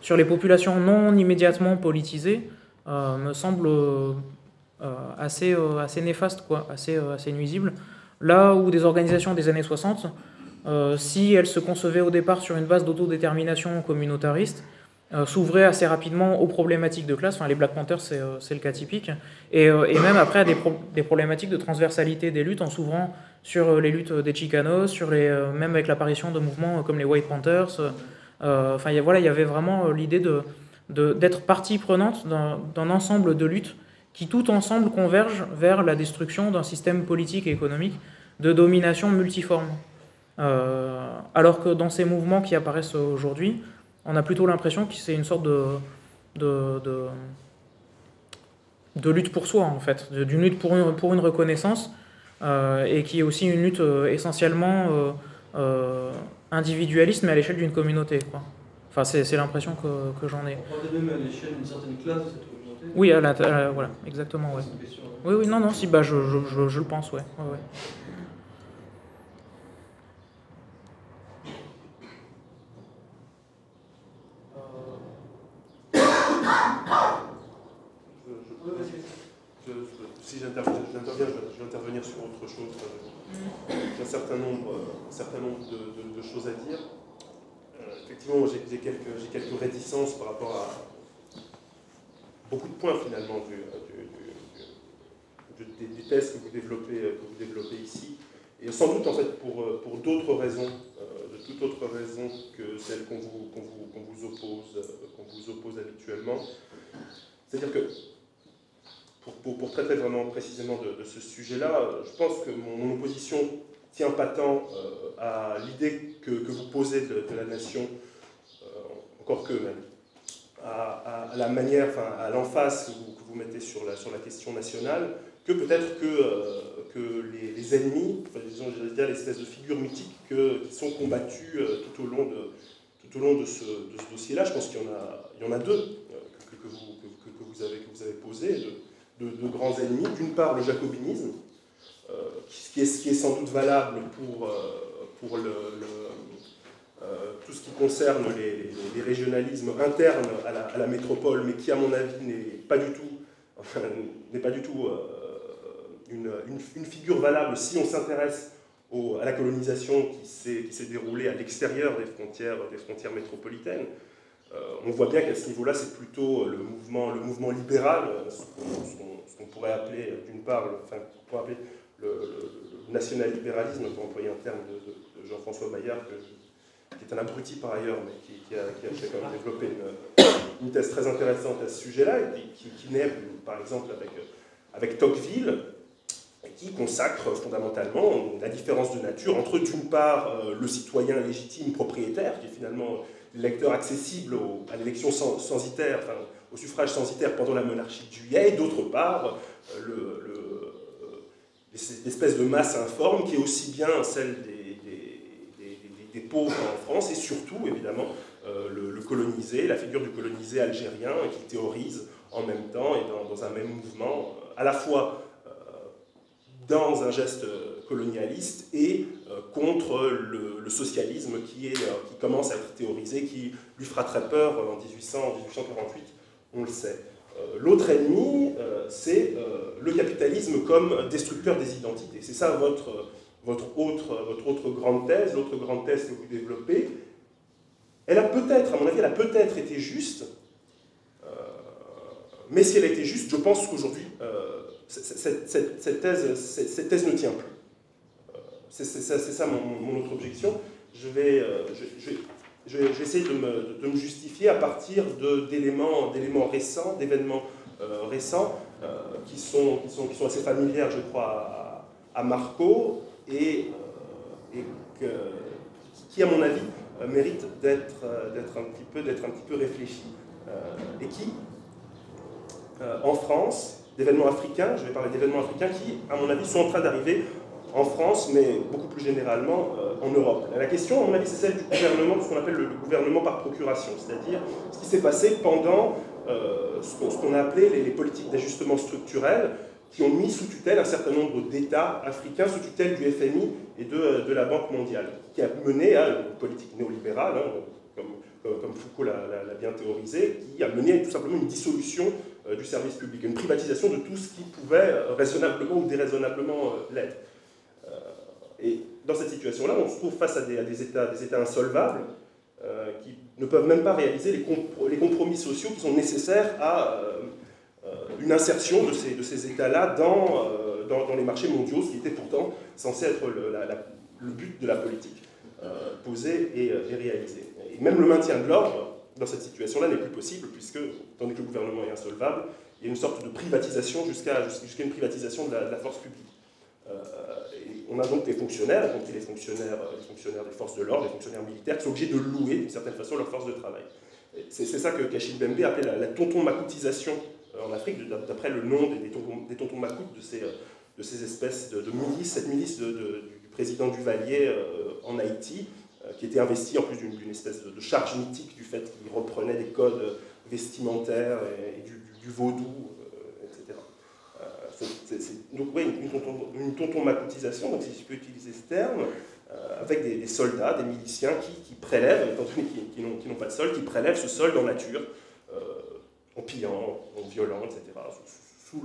sur les populations non immédiatement politisées me semblent assez néfastes, quoi, assez nuisibles. Là où des organisations des années 60, si elles se concevaient au départ sur une base d'autodétermination communautariste, s'ouvraient assez rapidement aux problématiques de classe. Enfin, les Black Panthers, c'est le cas typique. Et même après, à des problématiques de transversalité des luttes, en s'ouvrant sur les luttes des Chicanos, même avec l'apparition de mouvements comme les White Panthers. Enfin, voilà, il y avait vraiment l'idée d'être partie prenante d'un ensemble de luttes qui, tout ensemble, convergent vers la destruction d'un système politique et économique de domination multiforme. Alors que dans ces mouvements qui apparaissent aujourd'hui, on a plutôt l'impression que c'est une sorte de lutte pour soi, en fait, d'une lutte pour une reconnaissance, et qui est aussi une lutte essentiellement individualiste, mais à l'échelle d'une communauté, quoi. Enfin, c'est l'impression que j'en ai. On parle même à l'échelle d'une certaine classe de cette communauté. Oui, voilà, exactement, ouais. Oui, non, si, bah, je le pense, ouais. Si j'interviens, je vais intervenir sur autre chose. J'ai un certain nombre de choses à dire. Effectivement, j'ai quelques réticences par rapport à beaucoup de points finalement des thèses que vous développez ici. Et sans doute en fait pour d'autres raisons, de toute autre raison que celles qu'on vous oppose habituellement. C'est-à-dire que pour traiter vraiment précisément de ce sujet-là, je pense que mon opposition tient pas tant à l'idée que vous posez de la nation, encore que même, à la manière, enfin à l'emphase que vous mettez sur la question nationale, que peut-être que les ennemis, enfin, disons, je veux dire, l'espèce de figures mythiques qui sont combattues tout au long de ce dossier-là. Je pense qu'il y en a deux que vous avez posées, de grands ennemis. D'une part, le jacobinisme, qui est sans doute valable pour tout ce qui concerne les régionalismes internes à la métropole, mais qui, à mon avis, n'est pas du tout une figure valable si on s'intéresse à la colonisation qui s'est déroulée à l'extérieur des frontières métropolitaines. On voit bien qu'à ce niveau-là, c'est plutôt le mouvement libéral, ce qu'on pourrait appeler, d'une part, qu'on pourrait appeler le national-libéralisme, pour employer un terme de Jean-François Maillard, qui est un abruti par ailleurs, mais qui a fait quand même développer une thèse très intéressante à ce sujet-là, et qui naît, par exemple, avec Tocqueville, et qui consacre fondamentalement la différence de nature entre, d'une part, le citoyen légitime propriétaire, qui est finalement l'électeur accessible à l'élection censitaire, enfin, au suffrage censitaire pendant la monarchie de Juillet, et d'autre part, l'espèce de masse informe qui est aussi bien celle des pauvres en France, et surtout, évidemment, le colonisé, la figure du colonisé algérien, qui théorise en même temps et dans un même mouvement, à la fois dans un geste colonialiste et contre le socialisme qui commence à être théorisé, qui lui fera très peur en 1848, on le sait. L'autre ennemi, c'est le capitalisme comme destructeur des identités. C'est ça votre autre grande thèse, l'autre grande thèse que vous développez. Elle a peut-être, à mon avis, elle a peut-être été juste, mais si elle a été juste, je pense qu'aujourd'hui, cette thèse ne tient plus. C'est ça mon autre objection. Je vais essayer de me justifier à partir d'éléments récents, d'événements récents, qui sont assez familières, je crois, à Marco, et qui, à mon avis, méritent d'être un petit peu réfléchis. Et qui, en France, d'événements africains, je vais parler d'événements africains qui, à mon avis, sont en train d'arriver en France, mais beaucoup plus généralement en Europe. La question, à mon avis, c'est celle du gouvernement, de ce qu'on appelle le gouvernement par procuration, c'est-à-dire ce qui s'est passé pendant ce qu'on a appelé les politiques d'ajustement structurel, qui ont mis sous tutelle un certain nombre d'États africains, sous tutelle du FMI et de la Banque mondiale, qui a mené à une politique néolibérale, hein, comme Foucault l'a bien théorisé, qui a mené tout simplement une dissolution du service public, une privatisation de tout ce qui pouvait raisonnablement ou déraisonnablement l'être. Et dans cette situation-là, on se trouve face à des États insolvables qui ne peuvent même pas réaliser les compromis sociaux qui sont nécessaires à une insertion de ces États-là dans les marchés mondiaux, ce qui était pourtant censé être le but de la politique posée et réalisée. Et même le maintien de l'ordre dans cette situation-là n'est plus possible, puisque, tandis que le gouvernement est insolvable, il y a une sorte de privatisation jusqu'à une privatisation de la force publique. Et on a donc des fonctionnaires, y compris les fonctionnaires des forces de l'ordre, les fonctionnaires militaires, qui sont obligés de louer, d'une certaine façon, leur force de travail. C'est ça que Kachil Bembe appelait la tonton-macoutisation en Afrique, d'après le nom des tontons macoutes, de ces espèces de milices, cette milice du président Duvalier en Haïti, qui était investi en plus d'une espèce de charge mythique du fait qu'il reprenait des codes vestimentaires et du vaudou, etc. Donc oui, une tonton-macoutisation, donc si je peux utiliser ce terme, avec des soldats, des miliciens qui prélèvent, étant donné qu'ils n'ont pas de sol, qui prélèvent ce sol en nature, en pillant, en violant, etc., sous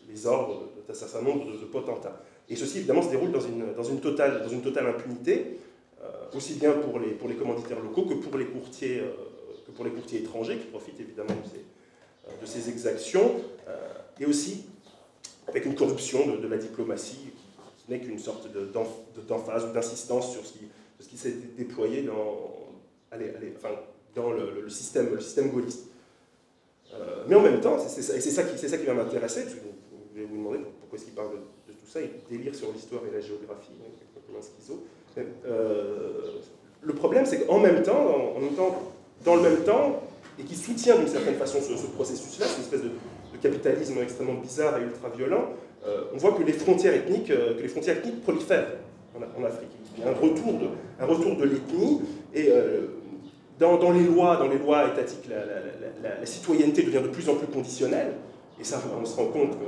les ordres d'un certain nombre de potentats. Et ceci, évidemment, se déroule dans une totale impunité, aussi bien pour les commanditaires locaux que pour les courtiers étrangers, qui profitent évidemment de ces exactions, et aussi avec une corruption de la diplomatie qui n'est qu'une sorte d'emphase ou d'insistance sur ce qui s'est déployé dans le système gaulliste. Mais en même temps, c'est ça qui va m'intéresser, parce que je vais vous demander pourquoi est-ce qu'il parle de tout ça, il délire sur l'histoire et la géographie, comme un schizo. Le problème, c'est qu'en même temps, dans le même temps, et qui soutient d'une certaine façon ce processus-là, cette espèce de capitalisme extrêmement bizarre et ultra-violent, on voit que les frontières ethniques prolifèrent en Afrique. Il y a un retour de l'ethnie, et dans les lois étatiques, la citoyenneté devient de plus en plus conditionnelle, et ça, on se rend compte que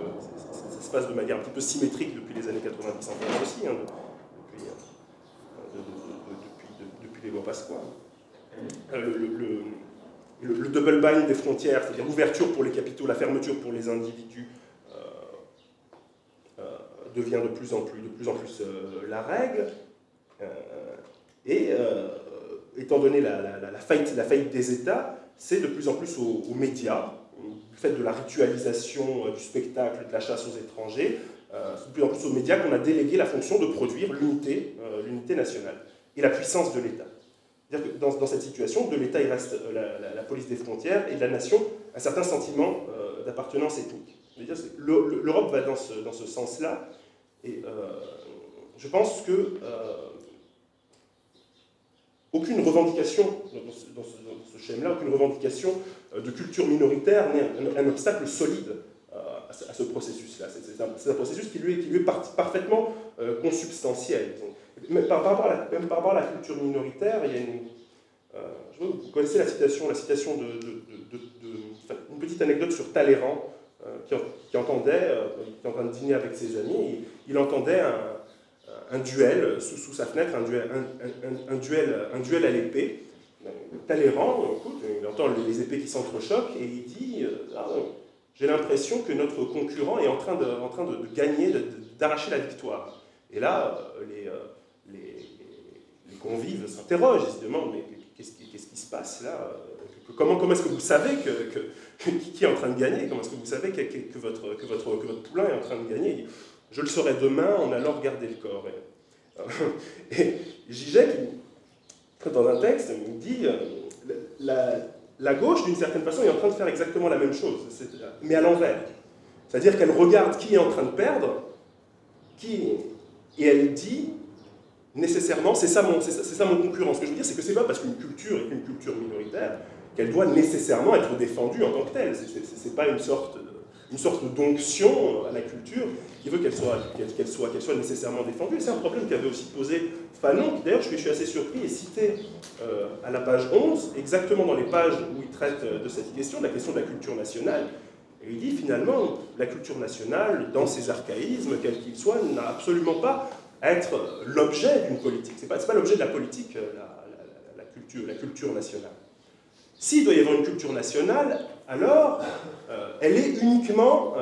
ça se passe de manière un petit peu symétrique depuis les années 90 en France aussi, hein, depuis les lois Pasqua. Le double bind des frontières, c'est-à-dire l'ouverture pour les capitaux, la fermeture pour les individus, devient de plus en plus la règle. Et étant donné la faillite des États, c'est de plus en plus aux médias, du fait de la ritualisation du spectacle, de la chasse aux étrangers, c'est de plus en plus aux médias qu'on a délégué la fonction de produire l'unité nationale et la puissance de l'État. C'est-à-dire que dans cette situation, de l'État, il reste la police des frontières, et de la nation, un certain sentiment d'appartenance ethnique. L'Europe va dans ce sens-là, et je pense que aucune revendication dans ce schéma-là, aucune revendication de culture minoritaire n'est un obstacle solide à ce processus-là. C'est un processus qui lui est parfaitement consubstantiel. Même par rapport à la culture minoritaire, il y a vous connaissez la citation une petite anecdote sur Talleyrand, qui était en train de dîner avec ses amis, il entendait un duel sous sa fenêtre, un duel à l'épée. Talleyrand, écoute, il entend les épées qui s'entrechoquent et il dit j'ai l'impression que notre concurrent est en train de gagner, d'arracher la victoire. Et là, les convives s'interrogent, ils se demandent mais qu'est-ce qui se passe là? Comment est-ce que vous savez qui est en train de gagner? Comment est-ce que vous savez que votre poulain est en train de gagner? Je le saurai demain en allant regarder le corps. Et Zizek, dans un texte, il dit la gauche, d'une certaine façon, est en train de faire exactement la même chose, mais à l'envers. C'est-à-dire qu'elle regarde qui est en train de perdre, et elle dit nécessairement, c'est ça mon concurrent. Ce que je veux dire, c'est que c'est pas parce qu'une culture est une culture minoritaire qu'elle doit nécessairement être défendue en tant que telle. C'est pas une sorte d'onction à la culture qui veut qu'elle soit nécessairement défendue. C'est un problème qu'avait aussi posé Fanon, qui d'ailleurs je suis assez surpris, est cité à la page 11, exactement dans les pages où il traite de cette question, de la question de la culture nationale. Et il dit finalement, la culture nationale, dans ses archaïsmes, quels qu'ils soient, n'a absolument pas à être l'objet d'une politique. C'est pas l'objet de la politique, la culture nationale. S'il doit y avoir une culture nationale, alors elle est uniquement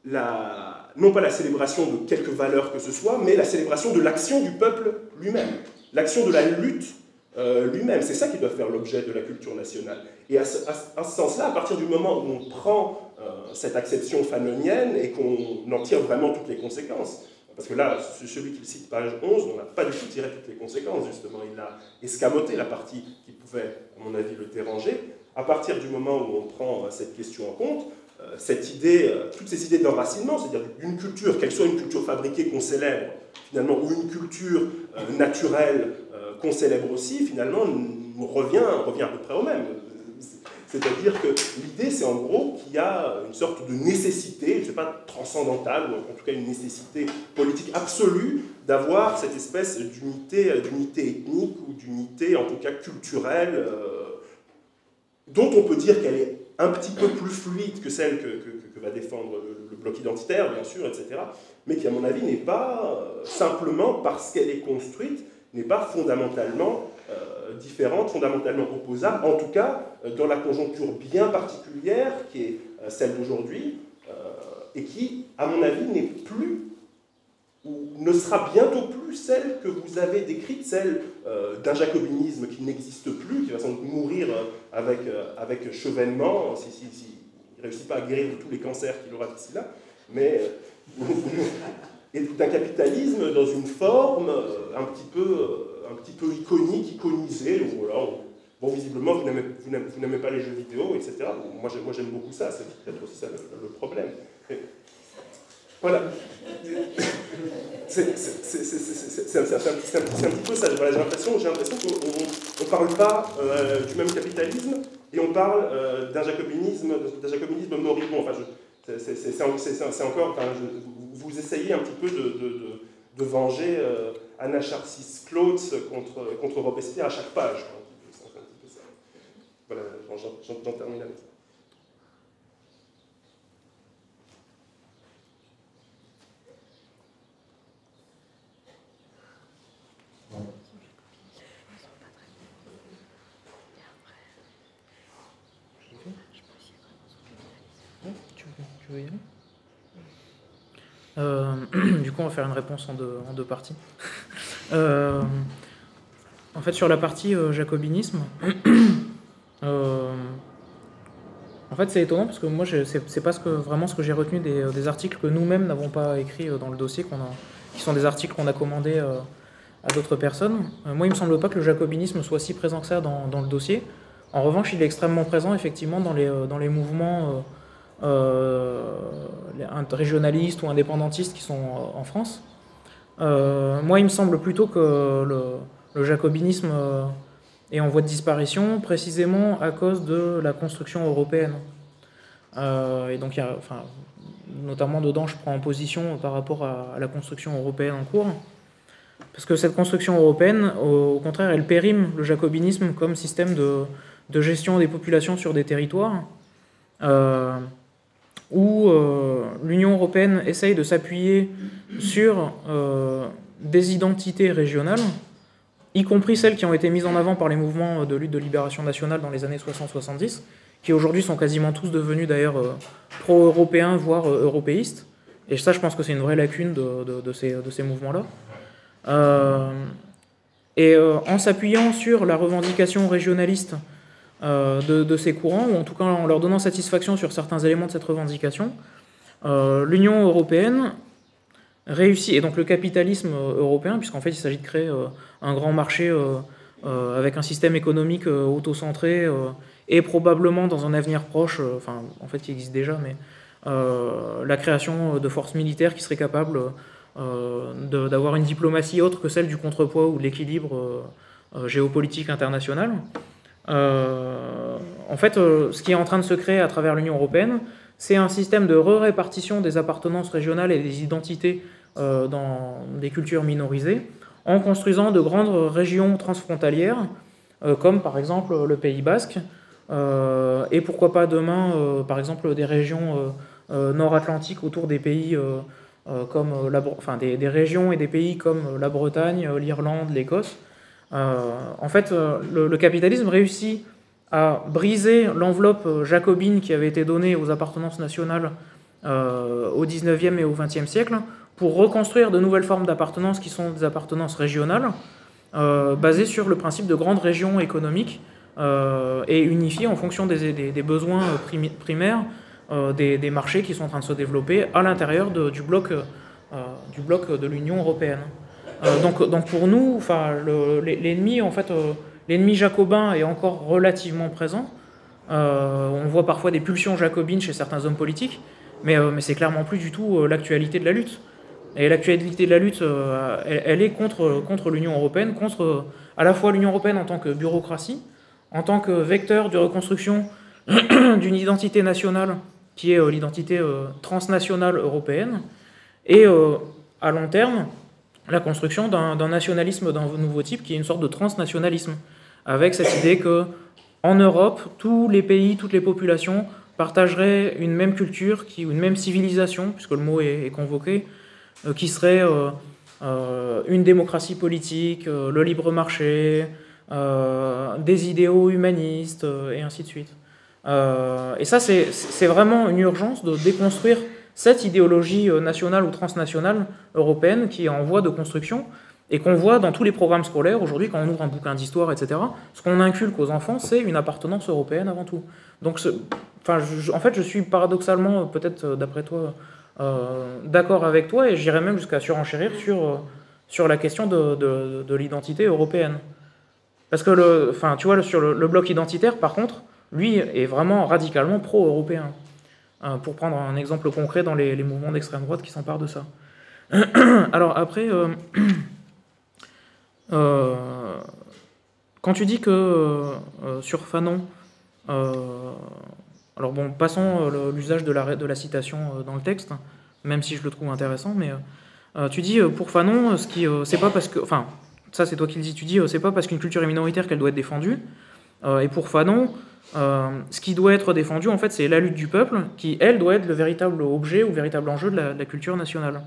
non pas la célébration de quelque valeur que ce soit, mais la célébration de l'action du peuple lui-même, l'action de la lutte lui-même. C'est ça qui doit faire l'objet de la culture nationale. Et à ce sens-là, à partir du moment où on prend cette acception fanonienne et qu'on en tire vraiment toutes les conséquences, parce que là, celui qui cite page 11, on n'a pas du tout tiré toutes les conséquences, justement. Il a escamoté la partie qui pouvait, à mon avis, le déranger. À partir du moment où on prend cette question en compte, toutes ces idées d'enracinement, c'est-à-dire une culture, qu'elle soit une culture fabriquée qu'on célèbre, finalement, ou une culture naturelle qu'on célèbre aussi, finalement, on revient à peu près au même. C'est-à-dire que l'idée, c'est en gros qu'il y a une sorte de nécessité, je ne sais pas transcendantale, ou en tout cas une nécessité politique absolue, d'avoir cette espèce d'unité ethnique ou d'unité, en tout cas culturelle, dont on peut dire qu'elle est un petit peu plus fluide que celle que va défendre le bloc identitaire, bien sûr, etc., mais qui, à mon avis, n'est pas simplement parce qu'elle est construite, n'est pas fondamentalement différente, fondamentalement opposable, en tout cas dans la conjoncture bien particulière qui est celle d'aujourd'hui, et qui, à mon avis, n'est plus, ou ne sera bientôt plus celle que vous avez décrite, celle d'un jacobinisme qui n'existe plus, qui va sans doute mourir avec Chevènement, s'il ne réussit pas à guérir de tous les cancers qu'il aura d'ici là, mais et d'un capitalisme dans une forme un petit peu iconique, iconisée, où, voilà, bon, visiblement, vous n'aimez pas les jeux vidéo, etc. Bon, moi, j'aime beaucoup ça, c'est peut-être aussi ça le problème. Mais, voilà. C'est un petit peu ça. Voilà, j'ai l'impression qu'on ne parle pas du même capitalisme, et on parle d'un jacobinisme moribond. Enfin, c'est encore... Enfin, vous essayez un petit peu de venger Anacharsis Claude contre Robespierre à chaque page. C'est un petit peu ça. Voilà, j'en termine avec ça. Tu veux y aller ? Du coup, on va faire une réponse en deux parties. En fait, sur la partie jacobinisme, en fait, c'est étonnant parce que moi, c'est pas vraiment ce que j'ai retenu des articles que nous-mêmes n'avons pas écrits dans le dossier, qui sont des articles qu'on a commandés à d'autres personnes. Moi, il me semble pas que le jacobinisme soit si présent que ça dans le dossier. En revanche, il est extrêmement présent, effectivement, dans les mouvements régionalistes ou indépendantistes qui sont en France. Moi, il me semble plutôt que le jacobinisme est en voie de disparition, précisément à cause de la construction européenne. Et donc, notamment dedans, je prends en position par rapport à la construction européenne en cours. Parce que cette construction européenne, au contraire, elle périme le jacobinisme comme système de gestion des populations sur des territoires, où l'Union européenne essaye de s'appuyer sur des identités régionales, y compris celles qui ont été mises en avant par les mouvements de lutte de libération nationale dans les années 60-70, qui aujourd'hui sont quasiment tous devenus d'ailleurs pro-européens, voire européistes. Et ça, je pense que c'est une vraie lacune de ces mouvements-là. En s'appuyant sur la revendication régionaliste de ces courants, ou en tout cas en leur donnant satisfaction sur certains éléments de cette revendication, l'Union européenne réussit, et donc le capitalisme européen, puisqu'en fait il s'agit de créer un grand marché avec un système économique autocentré et probablement dans un avenir proche, en fait qui existe déjà, mais la création de forces militaires qui seraient capables d'avoir une diplomatie autre que celle du contrepoids ou de l'équilibre géopolitique international. En fait, ce qui est en train de se créer à travers l'Union européenne, c'est un système de répartition des appartenances régionales et des identités dans des cultures minorisées, en construisant de grandes régions transfrontalières, comme par exemple le Pays Basque, et pourquoi pas demain, par exemple, des régions nord-atlantiques autour des pays comme des régions et des pays comme la Bretagne, l'Irlande, l'Écosse. En fait, le capitalisme réussit à briser l'enveloppe jacobine qui avait été donnée aux appartenances nationales au XIXe et au XXe siècle pour reconstruire de nouvelles formes d'appartenance qui sont des appartenances régionales basées sur le principe de grandes régions économiques et unifiées en fonction des besoins primaires des marchés qui sont en train de se développer à l'intérieur du bloc de l'Union européenne. Donc pour nous, l'ennemi, en fait, l'ennemi jacobin est encore relativement présent. On voit parfois des pulsions jacobines chez certains hommes politiques, mais c'est clairement plus du tout l'actualité de la lutte. Et l'actualité de la lutte, elle est contre l'Union européenne, contre à la fois l'Union européenne en tant que bureaucratie, en tant que vecteur de reconstruction d'une identité nationale qui est l'identité transnationale européenne, et à long terme, la construction d'un nationalisme d'un nouveau type qui est une sorte de transnationalisme, avec cette idée que en Europe, tous les pays, toutes les populations partageraient une même culture, une même civilisation, puisque le mot est convoqué, qui serait une démocratie politique, le libre marché, des idéaux humanistes, et ainsi de suite. Et ça, c'est vraiment une urgence de déconstruire cette idéologie nationale ou transnationale européenne qui est en voie de construction et qu'on voit dans tous les programmes scolaires aujourd'hui quand on ouvre un bouquin d'histoire, etc. Ce qu'on inculque aux enfants, c'est une appartenance européenne avant tout. Donc, en fait, je suis paradoxalement, peut-être d'après toi, d'accord avec toi, et j'irais même jusqu'à surenchérir sur la question de l'identité européenne. Parce que, tu vois, sur le bloc identitaire, par contre, lui est vraiment radicalement pro-européen. Pour prendre un exemple concret dans les mouvements d'extrême droite qui s'emparent de ça. Alors après, quand tu dis que sur Fanon, alors bon, passons l'usage de la citation dans le texte, même si je le trouve intéressant, mais tu dis pour Fanon, c'est pas parce que, enfin, ça c'est toi qui le dis, tu dis c'est pas parce qu'une culture est minoritaire qu'elle doit être défendue, et pour Fanon, ce qui doit être défendu, en fait, c'est la lutte du peuple, qui, elle, doit être le véritable objet ou le véritable enjeu de la culture nationale.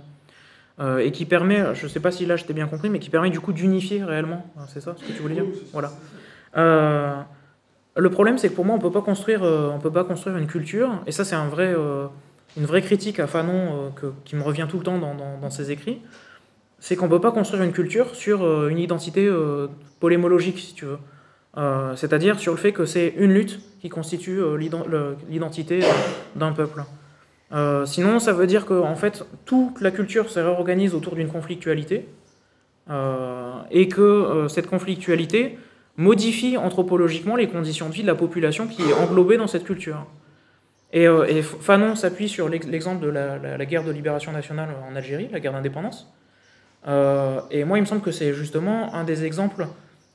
Et qui permet, je ne sais pas si là je t'ai bien compris, mais qui permet du coup d'unifier réellement. C'est ça ce que tu voulais dire ? Voilà. Le problème, c'est que pour moi, on ne peut pas construire une culture, et ça, c'est une vraie critique à Fanon qui me revient tout le temps dans ses écrits. c'est qu'on ne peut pas construire une culture sur une identité polémologique, si tu veux. C'est-à-dire sur le fait que c'est une lutte qui constitue l'identité d'un peuple. Sinon, ça veut dire que en fait, toute la culture se réorganise autour d'une conflictualité, et que cette conflictualité modifie anthropologiquement les conditions de vie de la population qui est englobée dans cette culture. Et Fanon s'appuie sur l'exemple de la guerre de libération nationale en Algérie, la guerre d'indépendance. Et moi, il me semble que c'est justement un des exemples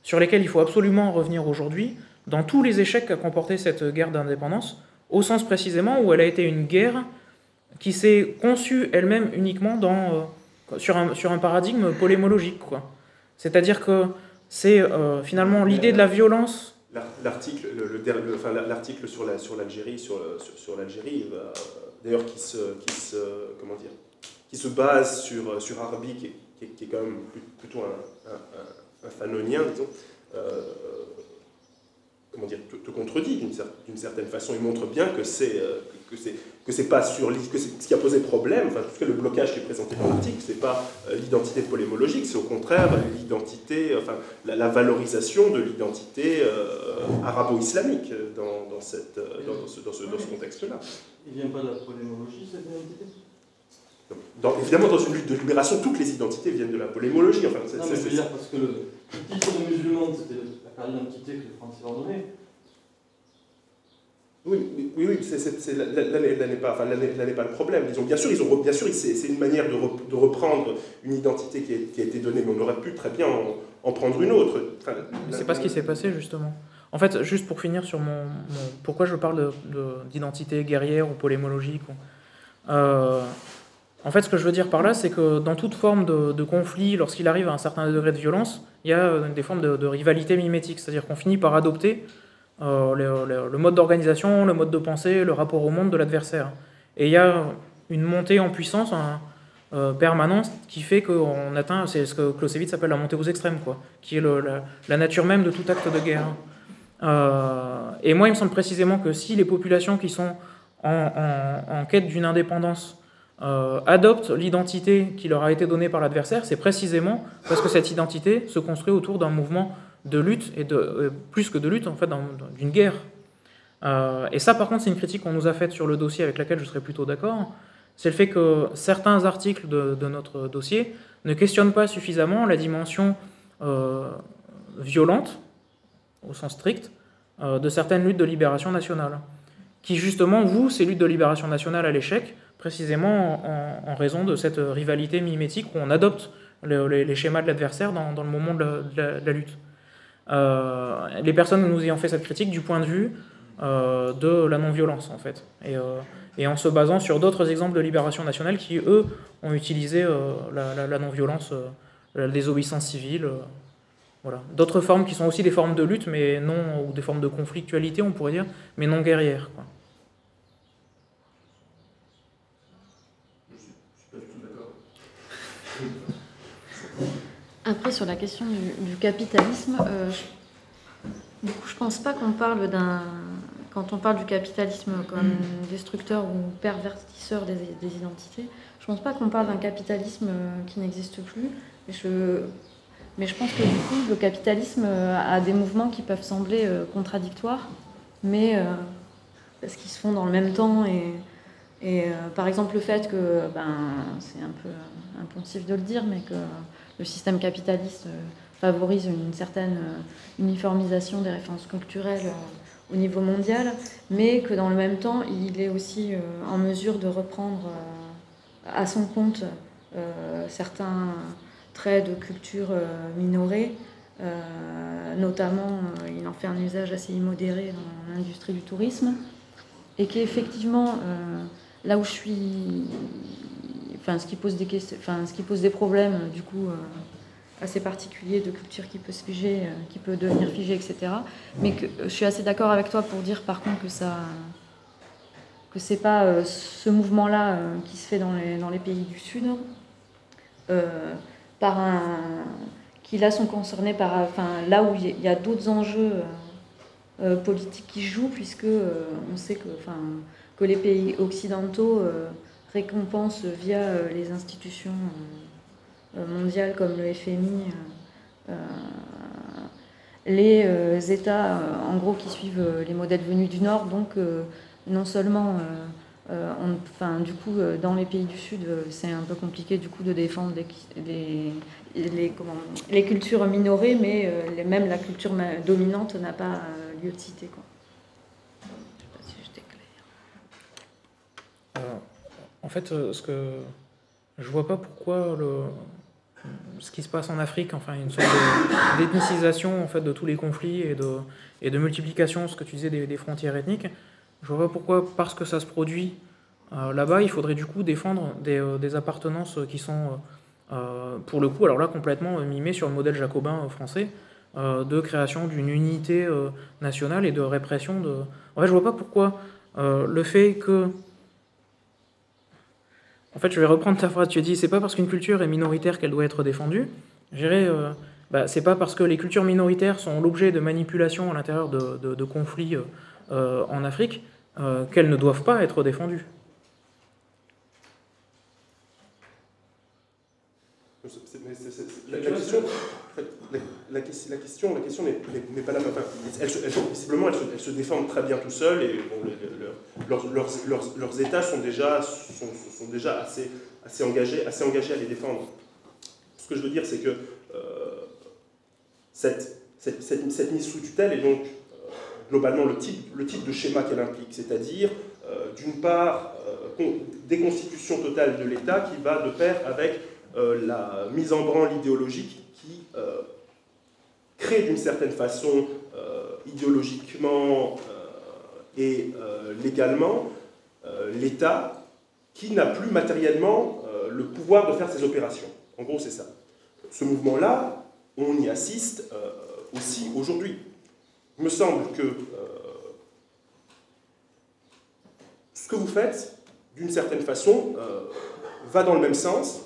sur lesquels il faut absolument revenir aujourd'hui, dans tous les échecs qu'a comporté cette guerre d'indépendance, au sens précisément où elle a été une guerre qui s'est conçue elle-même uniquement sur un paradigme polémologique, quoi. C'est-à-dire que c'est finalement l'idée de la violence. L'article sur l'Algérie, d'ailleurs qui se base sur Arbi, qui est quand même plutôt un fanonien, disons, te contredit d'une certaine façon. Il montre bien que c'est pas ce qui a posé problème, enfin, tout le blocage qui est présenté dans l'article, c'est pas l'identité polémologique, c'est au contraire l'identité, enfin, la valorisation de l'identité arabo-islamique dans ce contexte-là. Il vient pas de la polémologie, cette identité? Évidemment, dans une lutte de libération, toutes les identités viennent de la polémologie. Enfin, non, mais je veux dire, parce que le titre de musulman, c'était la carte d'identité que les Français leur donnaient. Oui, là n'est pas le problème. Disons, bien sûr, c'est une manière de reprendre une identité qui a été donnée, mais on aurait pu très bien en prendre une autre. Enfin, c'est pas ce qui s'est passé, justement. En fait, juste pour finir sur pourquoi je parle d'identité guerrière ou polémologique. En fait, ce que je veux dire par là, c'est que dans toute forme de conflit, lorsqu'il arrive à un certain degré de violence, il y a des formes de rivalité mimétique. C'est-à-dire qu'on finit par adopter le mode d'organisation, le mode de pensée, le rapport au monde de l'adversaire. Et il y a une montée en puissance permanente qui fait qu'on atteint, c'est ce que Clausewitz appelle la montée aux extrêmes, quoi, qui est la nature même de tout acte de guerre. Et moi, il me semble précisément que si les populations qui sont en quête d'une indépendance adoptent l'identité qui leur a été donnée par l'adversaire, c'est précisément parce que cette identité se construit autour d'un mouvement de lutte, et plus que de lutte, en fait, d'une guerre. Et ça, par contre, c'est une critique qu'on nous a faite sur le dossier avec laquelle je serais plutôt d'accord. C'est le fait que certains articles de notre dossier ne questionnent pas suffisamment la dimension violente, au sens strict, de certaines luttes de libération nationale, qui justement vouent ces luttes de libération nationale à l'échec, précisément en raison de cette rivalité mimétique où on adopte les schémas de l'adversaire dans le moment de la lutte. Les personnes nous ayant fait cette critique du point de vue de la non-violence, en fait, et en se basant sur d'autres exemples de libération nationale qui, eux, ont utilisé la non-violence, la désobéissance civile, voilà. D'autres formes qui sont aussi des formes de lutte, mais non, ou des formes de conflictualité, on pourrait dire, mais non guerrières, quoi. Après, sur la question du capitalisme, je pense pas qu'on parle quand on parle du capitalisme comme destructeur ou pervertisseur des identités, je pense pas qu'on parle d'un capitalisme qui n'existe plus. Mais je pense que du coup, le capitalisme a des mouvements qui peuvent sembler contradictoires, mais parce qu'ils se font dans le même temps. Et par exemple, le fait que, c'est un peu impensif de le dire, mais que le système capitaliste favorise une certaine uniformisation des références culturelles au niveau mondial, mais que dans le même temps, il est aussi en mesure de reprendre à son compte certains traits de culture minorés, notamment il en fait un usage assez immodéré dans l'industrie du tourisme, et qui est effectivement là où je suis, ce qui pose des problèmes du coup assez particuliers de culture qui peut se figer, qui peut devenir figée, etc. Mais que je suis assez d'accord avec toi pour dire par contre que c'est pas ce mouvement-là qui se fait dans les pays du Sud, qui là sont concernés par, là où il y a d'autres enjeux politiques qui jouent, puisque on sait que les pays occidentaux récompensent via les institutions mondiales comme le FMI, les États, en gros, qui suivent les modèles venus du Nord. Donc, non seulement, du coup, dans les pays du Sud, c'est un peu compliqué du coup de défendre les cultures minorées, mais même la culture dominante n'a pas lieu de citer, quoi. Je sais pas si j'étais claire. En fait, je vois pas pourquoi ce qui se passe en Afrique, enfin une sorte d'ethnicisation en fait de tous les conflits et de multiplication, ce que tu disais des frontières ethniques. Je vois pas pourquoi, parce que ça se produit là-bas, il faudrait du coup défendre des appartenances qui sont pour le coup, alors là complètement mimées sur le modèle jacobin français, de création d'une unité nationale et de répression de. En fait, je vois pas pourquoi le fait que. En fait, je vais reprendre ta phrase. Tu as dit, c'est pas parce qu'une culture est minoritaire qu'elle doit être défendue. Je dirais, c'est pas parce que les cultures minoritaires sont l'objet de manipulations à l'intérieur de conflits en Afrique qu'elles ne doivent pas être défendues. La question n'est pas la même. Visiblement, elles se défendent très bien tout seules et bon, leurs États sont déjà assez engagés à les défendre. Ce que je veux dire, c'est que cette mise sous tutelle est donc globalement le type de schéma qu'elle implique, c'est-à-dire d'une part déconstitution totale de l'État qui va de pair avec la mise en branle idéologique qui crée d'une certaine façon idéologiquement et légalement l'État qui n'a plus matériellement le pouvoir de faire ses opérations. En gros, c'est ça. Ce mouvement-là, on y assiste aussi aujourd'hui. Il me semble que ce que vous faites, d'une certaine façon, va dans le même sens,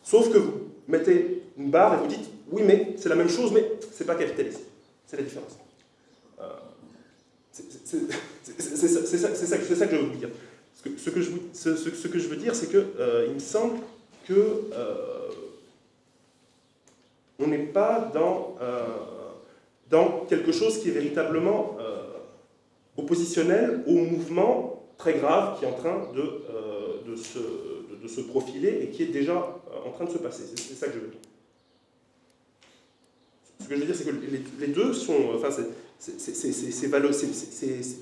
sauf que vous mettez une barre et vous dites oui, mais c'est la même chose, mais c'est pas capitaliste. C'est la différence. C'est ça que je veux vous dire. Ce que je veux dire, c'est que il me semble que on n'est pas dans quelque chose qui est véritablement oppositionnel au mouvement très grave qui est en train de se profiler et qui est déjà en train de se passer. C'est ça que je veux dire. Ce que je veux dire, c'est que les deux sont... Enfin, c'est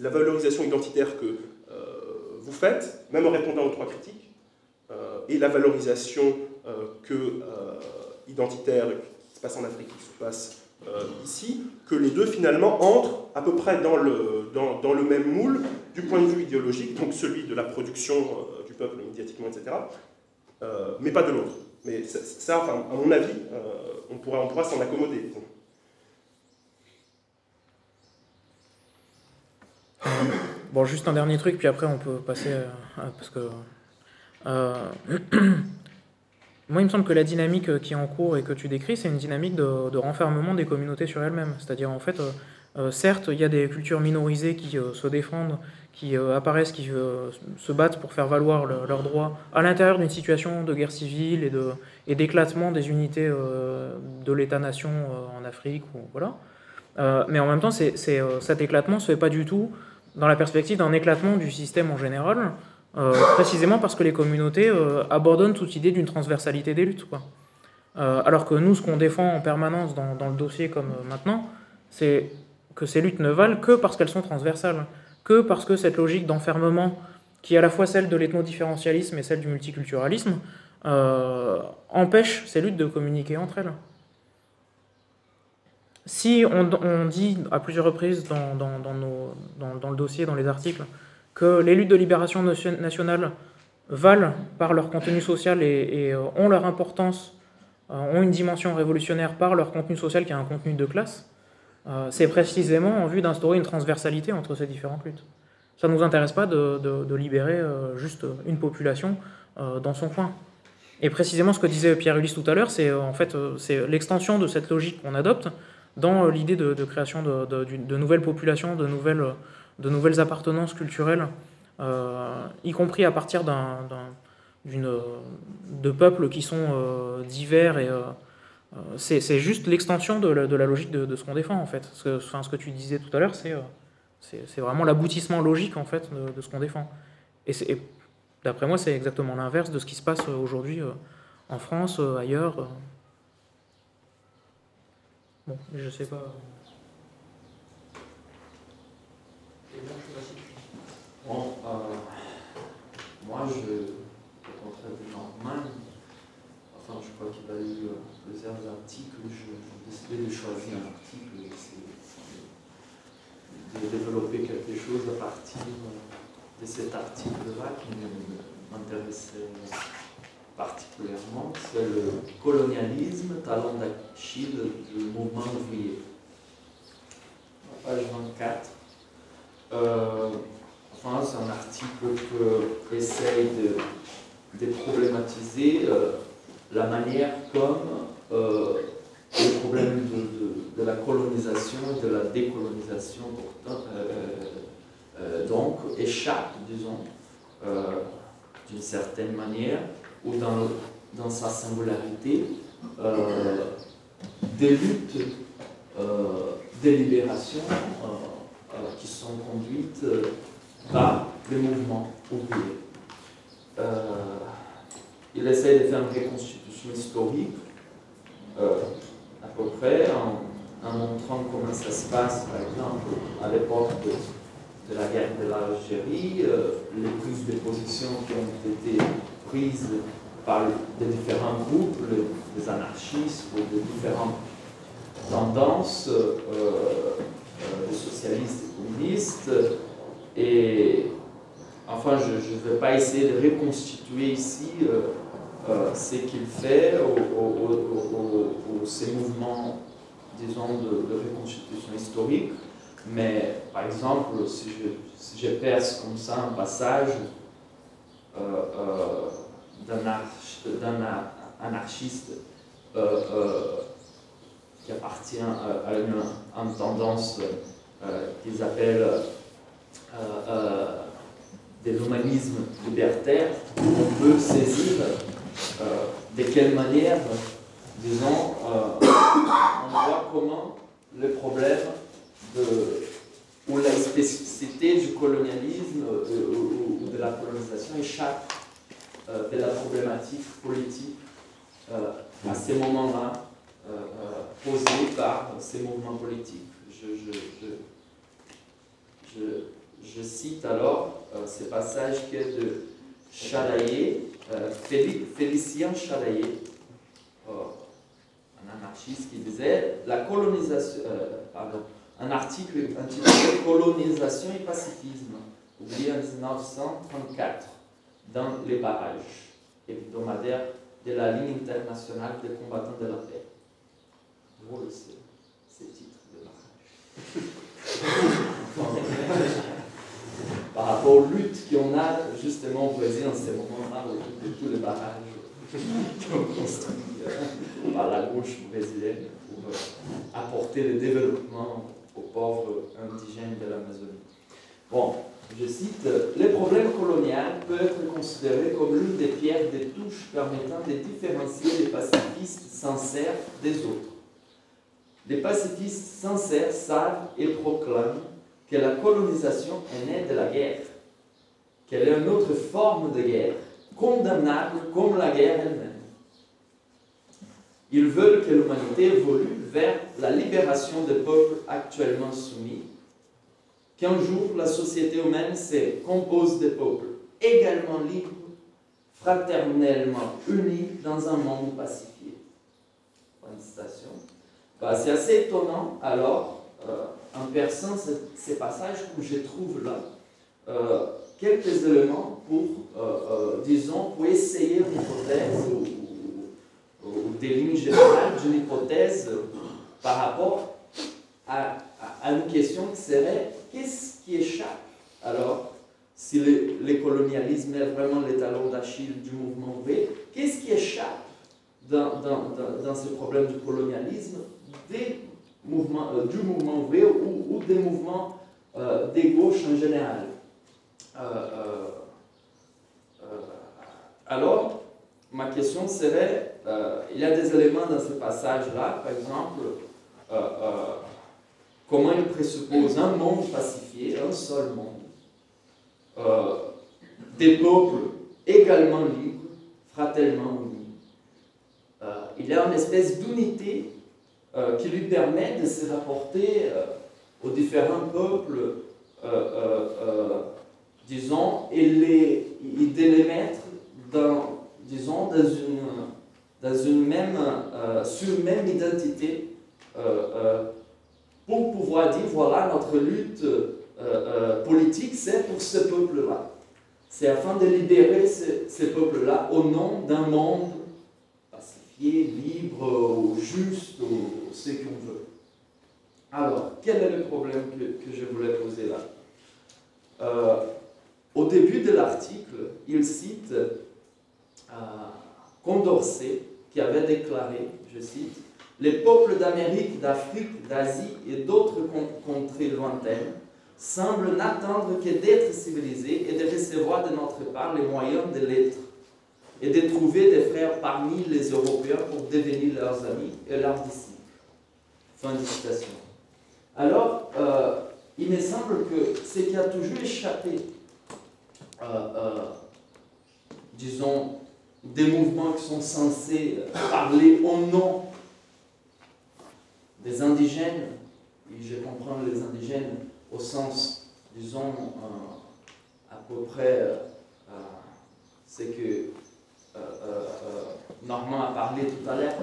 la valorisation identitaire que vous faites, même en répondant aux trois critiques, et la valorisation identitaire qui se passe en Afrique, qui se passe ici, que les deux finalement entrent à peu près dans le même moule du point de vue idéologique, donc celui de la production du peuple médiatiquement, etc., mais pas de l'autre. Mais ça, enfin, à mon avis, on pourra s'en accommoder. Bon, juste un dernier truc, puis après on peut passer parce que moi il me semble que la dynamique qui est en cours et que tu décris, c'est une dynamique de renfermement des communautés sur elles-mêmes. C'est-à-dire en fait, certes, il y a des cultures minorisées qui se défendent, qui apparaissent, qui se battent pour faire valoir leurs droits à l'intérieur d'une situation de guerre civile et d'éclatement des unités de l'État-nation en Afrique, ou, voilà. Mais en même temps, cet éclatement ne se fait pas du tout dans la perspective d'un éclatement du système en général, précisément parce que les communautés abandonnent toute idée d'une transversalité des luttes, quoi. Alors que nous, ce qu'on défend en permanence dans le dossier comme maintenant, c'est que ces luttes ne valent que parce qu'elles sont transversales, que parce que cette logique d'enfermement, qui est à la fois celle de l'ethnodifférentialisme et celle du multiculturalisme, empêche ces luttes de communiquer entre elles. Si on dit à plusieurs reprises dans le dossier, dans les articles, que les luttes de libération nationale valent par leur contenu social et ont leur importance, ont une dimension révolutionnaire par leur contenu social qui a un contenu de classe, c'est précisément en vue d'instaurer une transversalité entre ces différentes luttes. Ça ne nous intéresse pas de libérer juste une population dans son coin. Et précisément ce que disait Pierre Ulysse tout à l'heure, c'est en fait c'est l'extension de cette logique qu'on adopte dans l'idée de création de nouvelles populations, de nouvelles appartenances culturelles, y compris à partir de peuples qui sont divers et c'est juste l'extension de la logique de ce qu'on défend en fait. Ce que tu disais tout à l'heure, c'est vraiment l'aboutissement logique en fait de ce qu'on défend. Et d'après moi, c'est exactement l'inverse de ce qui se passe aujourd'hui en France, ailleurs. Bon, je sais pas. Bon, moi, au contraire de Norman, enfin, je crois qu'il a eu plusieurs articles, j'ai décidé de choisir un article, de développer quelque chose à partir de cet article-là qui m'intéressait particulièrement, c'est le colonialisme, talon d'Achille du mouvement ouvrier. Page 24. Enfin, c'est un article qui essaye de problématiser la manière comme le problème de la colonisation et de la décolonisation donc échappe, disons, d'une certaine manière, ou dans sa singularité, des luttes des libérations qui sont conduites par les mouvements ouvriers. Il essaie de faire une reconstitution historique, à peu près, en montrant comment ça se passe, par exemple, à l'époque de la guerre de l'Algérie, les prises de position qui ont été prises par des différents groupes, des anarchistes ou des différentes tendances, des socialistes et communistes. Et enfin, je ne vais pas essayer de reconstituer ici ce qu'il fait ou ces mouvements, disons, de reconstitution historique. Mais, par exemple, si je perce comme ça un passage d'un anarchiste qui appartient à une tendance qu'ils appellent de l'humanisme libertaire, on peut saisir de quelle manière, disons, on voit comment le problème ou la spécificité du colonialisme ou de la colonisation échappe de la problématique politique à ces moments-là posée par ces mouvements politiques. Je cite alors ce passage qui est de Chalaillet, Félicien Chalaillet, un anarchiste qui disait la colonisation, un article intitulé Colonisation et pacifisme, publié en 1934 dans Les Barrages, hebdomadaire de la Ligne internationale des combattants de la paix. Drôle, ces titres de Barrages. Par rapport aux luttes qu'on a justement au Brésil en ces moments-là, de tous les barrages qui ont construit par la gauche brésilienne pour apporter le développement aux pauvres indigènes de l'Amazonie. Bon, je cite, les problèmes coloniaux peuvent être considérés comme l'une des pierres de touche permettant de différencier les pacifistes sincères des autres. Les pacifistes sincères savent et proclament que la colonisation est née de la guerre, qu'elle est une autre forme de guerre, condamnable comme la guerre elle-même. Ils veulent que l'humanité évolue vers la libération des peuples actuellement soumis, qu'un jour la société humaine se compose de peuples également libres, fraternellement unis dans un monde pacifié. Fin de citation. C'est assez étonnant alors, en perçant ces passages où je trouve là quelques éléments pour, disons, pour essayer une hypothèse ou des lignes générales d'une hypothèse par rapport à une question qui serait qu'est-ce qui échappe alors si le colonialisme est vraiment le talon d'Achille du mouvement ouvrier, qu'est-ce qui échappe dans ce problème du colonialisme du mouvement ouvrier ou des mouvements des gauches en général. Alors, ma question serait, il y a des éléments dans ce passage-là, par exemple, comment il présuppose un monde pacifié, un seul monde, des peuples également libres, fratellement unis. Il y a une espèce d'unité qui lui permet de se rapporter aux différents peuples, disons, et de les mettre sur une même identité pour pouvoir dire, voilà, notre lutte politique, c'est pour ce peuple-là. C'est afin de libérer ces peuples-là au nom d'un monde pacifié, libre, ou juste, ou ce qu'on veut. Alors, quel est le problème que je voulais poser là? Au début de l'article, il cite Condorcet, qui avait déclaré, je cite, « Les peuples d'Amérique, d'Afrique, d'Asie et d'autres contrées lointaines semblent n'attendre que d'être civilisés et de recevoir de notre part les moyens de l'être et de trouver des frères parmi les Européens pour devenir leurs amis et leurs disciples. » Fin de citation. Alors, il me semble que ce qui a toujours échappé, disons, des mouvements qui sont censés parler au nom des indigènes, et je comprends les indigènes au sens, disons, à peu près ce que Normand a parlé tout à l'heure.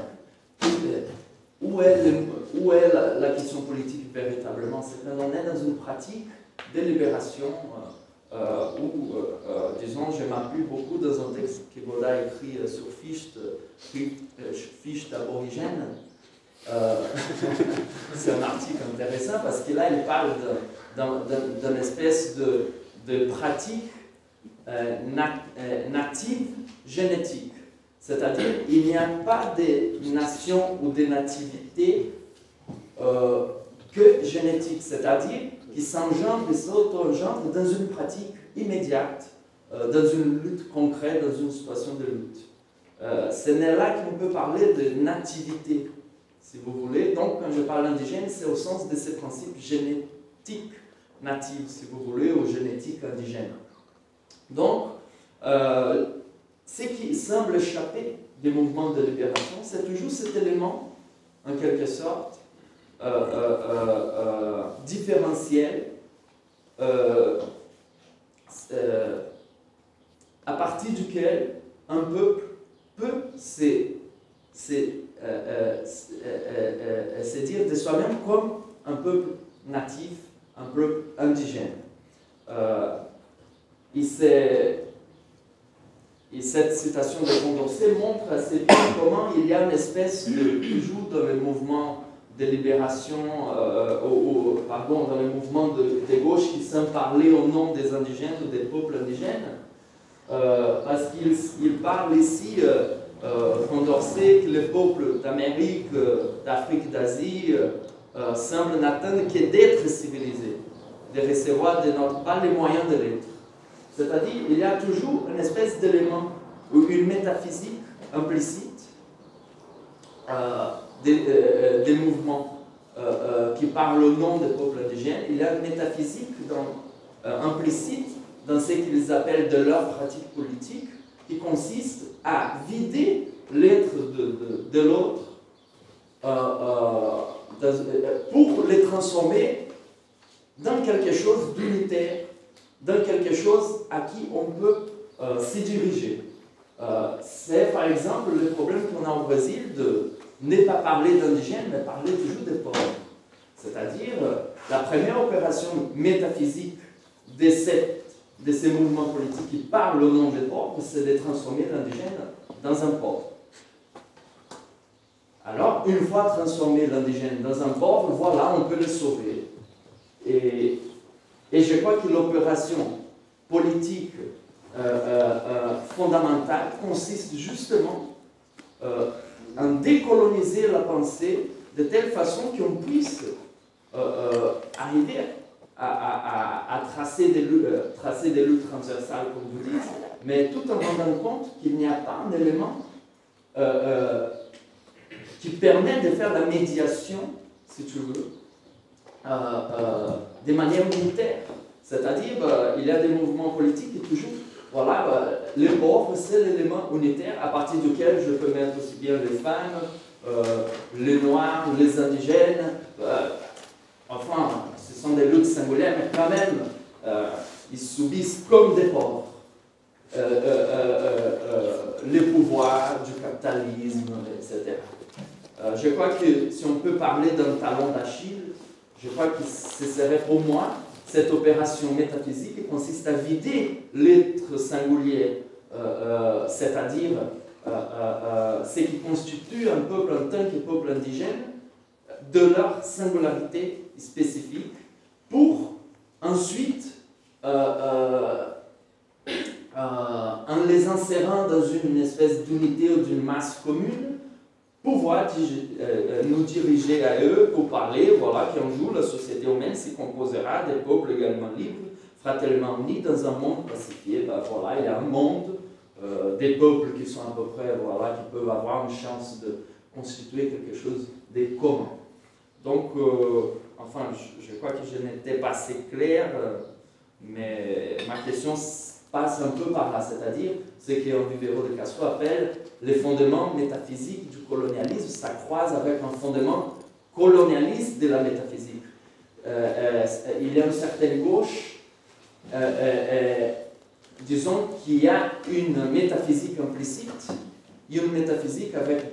Où est la question politique véritablement? C'est qu'on est dans une pratique de libération où, disons, je m'appuie beaucoup dans un texte que Godard a écrit sur Fichte aborigène. C'est un article intéressant parce que là, il parle d'une espèce de pratique native génétique. C'est-à-dire, il n'y a pas de nation ou de nativité que génétique, c'est-à-dire qui s'engendre et s'auto-engendre dans une pratique immédiate, dans une lutte concrète, dans une situation de lutte. Ce n'est là qu'on peut parler de nativité, si vous voulez. Donc, quand je parle indigène, c'est au sens de ces principes génétiques natifs, si vous voulez, ou génétique indigène. Donc, ce qui semble échapper des mouvements de libération, c'est toujours cet élément, en quelque sorte, différentiel, à partir duquel un peuple peut se dire de soi-même comme un peuple natif, un peuple indigène. Et cette citation de Condorcet montre assez bien comment il y a une espèce toujours dans le mouvement de libération, dans le mouvement de gauche qui semble parler au nom des indigènes ou des peuples indigènes, parce qu'il parle ici, Condorcet, que les peuples d'Amérique, d'Afrique, d'Asie semblent n'attendre que d'être civilisés, de recevoir de notre part les moyens de l'être. C'est-à-dire, il y a toujours une espèce d'élément ou une métaphysique implicite des mouvements qui parlent au nom des peuples indigènes. Il y a une métaphysique implicite dans ce qu'ils appellent de leur pratique politique qui consiste à vider l'être de l'autre pour les transformer dans quelque chose d'unitaire, dans quelque chose à qui on peut se diriger. C'est par exemple le problème qu'on a au Brésil de ne pas parler d'indigènes, mais parler toujours des pauvres. C'est-à-dire, la première opération métaphysique de ces mouvements politiques qui parlent au nom des pauvres, c'est de transformer l'indigène dans un pauvre. Alors, une fois transformé l'indigène dans un pauvre, voilà, on peut le sauver. Et je crois que l'opération politique fondamentale consiste justement en décoloniser la pensée de telle façon qu'on puisse arriver à tracer des luttes transversales, comme vous dites, mais tout en rendant compte qu'il n'y a pas un élément qui permet de faire la médiation, si tu veux, de manière unitaire. C'est-à-dire, il y a des mouvements politiques qui toujours, voilà, les pauvres, c'est l'élément unitaire à partir duquel je peux mettre aussi bien les femmes, les noirs, les indigènes, enfin, ce sont des luttes singulières, mais quand même, ils subissent comme des pauvres les pouvoirs du capitalisme, etc. Je crois que si on peut parler d'un talon d'Achille, je crois que ce serait pour moi cette opération métaphysique qui consiste à vider l'être singulier, c'est-à-dire ce qui constitue un peuple en tant que peuple indigène, de leur singularité spécifique, pour ensuite, en les insérant dans une espèce d'unité ou d'une masse commune, pouvoir nous diriger à eux pour parler, voilà, qu'un jour la société humaine se composera des peuples également libres, fraternellement unis dans un monde pacifié. Ben, voilà, il y a un monde des peuples qui sont à peu près, voilà, qui peuvent avoir une chance de constituer quelque chose de commun. Donc, enfin, je crois que je n'étais pas assez clair, mais ma question passe un peu par là, c'est-à-dire ce qu'Henri Véraud de Castro appelle les fondements métaphysiques du colonialisme, ça croise avec un fondement colonialiste de la métaphysique. Il y a une certaine gauche, disons qu'il y a une métaphysique implicite, il y a une métaphysique avec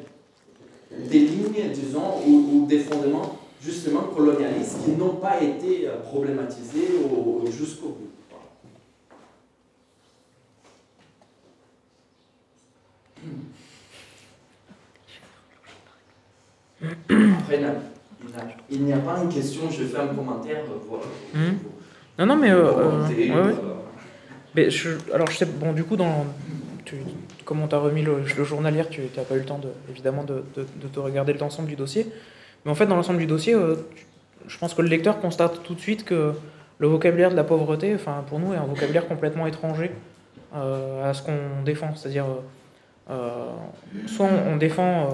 des lignes, disons, ou des fondements justement colonialistes qui n'ont pas été problématisés jusqu'au bout. Après, il n'y a pas une question, je fais un commentaire. Voilà. Non, non, mais... ouais. Mais alors, je sais, bon, du coup, comme on t'a remis le journal hier, tu n'as pas eu le temps, évidemment, de te regarder l'ensemble du dossier. Mais en fait, dans l'ensemble du dossier, je pense que le lecteur constate tout de suite que le vocabulaire de la pauvreté, enfin, pour nous, est un vocabulaire complètement étranger à ce qu'on défend. C'est-à-dire, soit on défend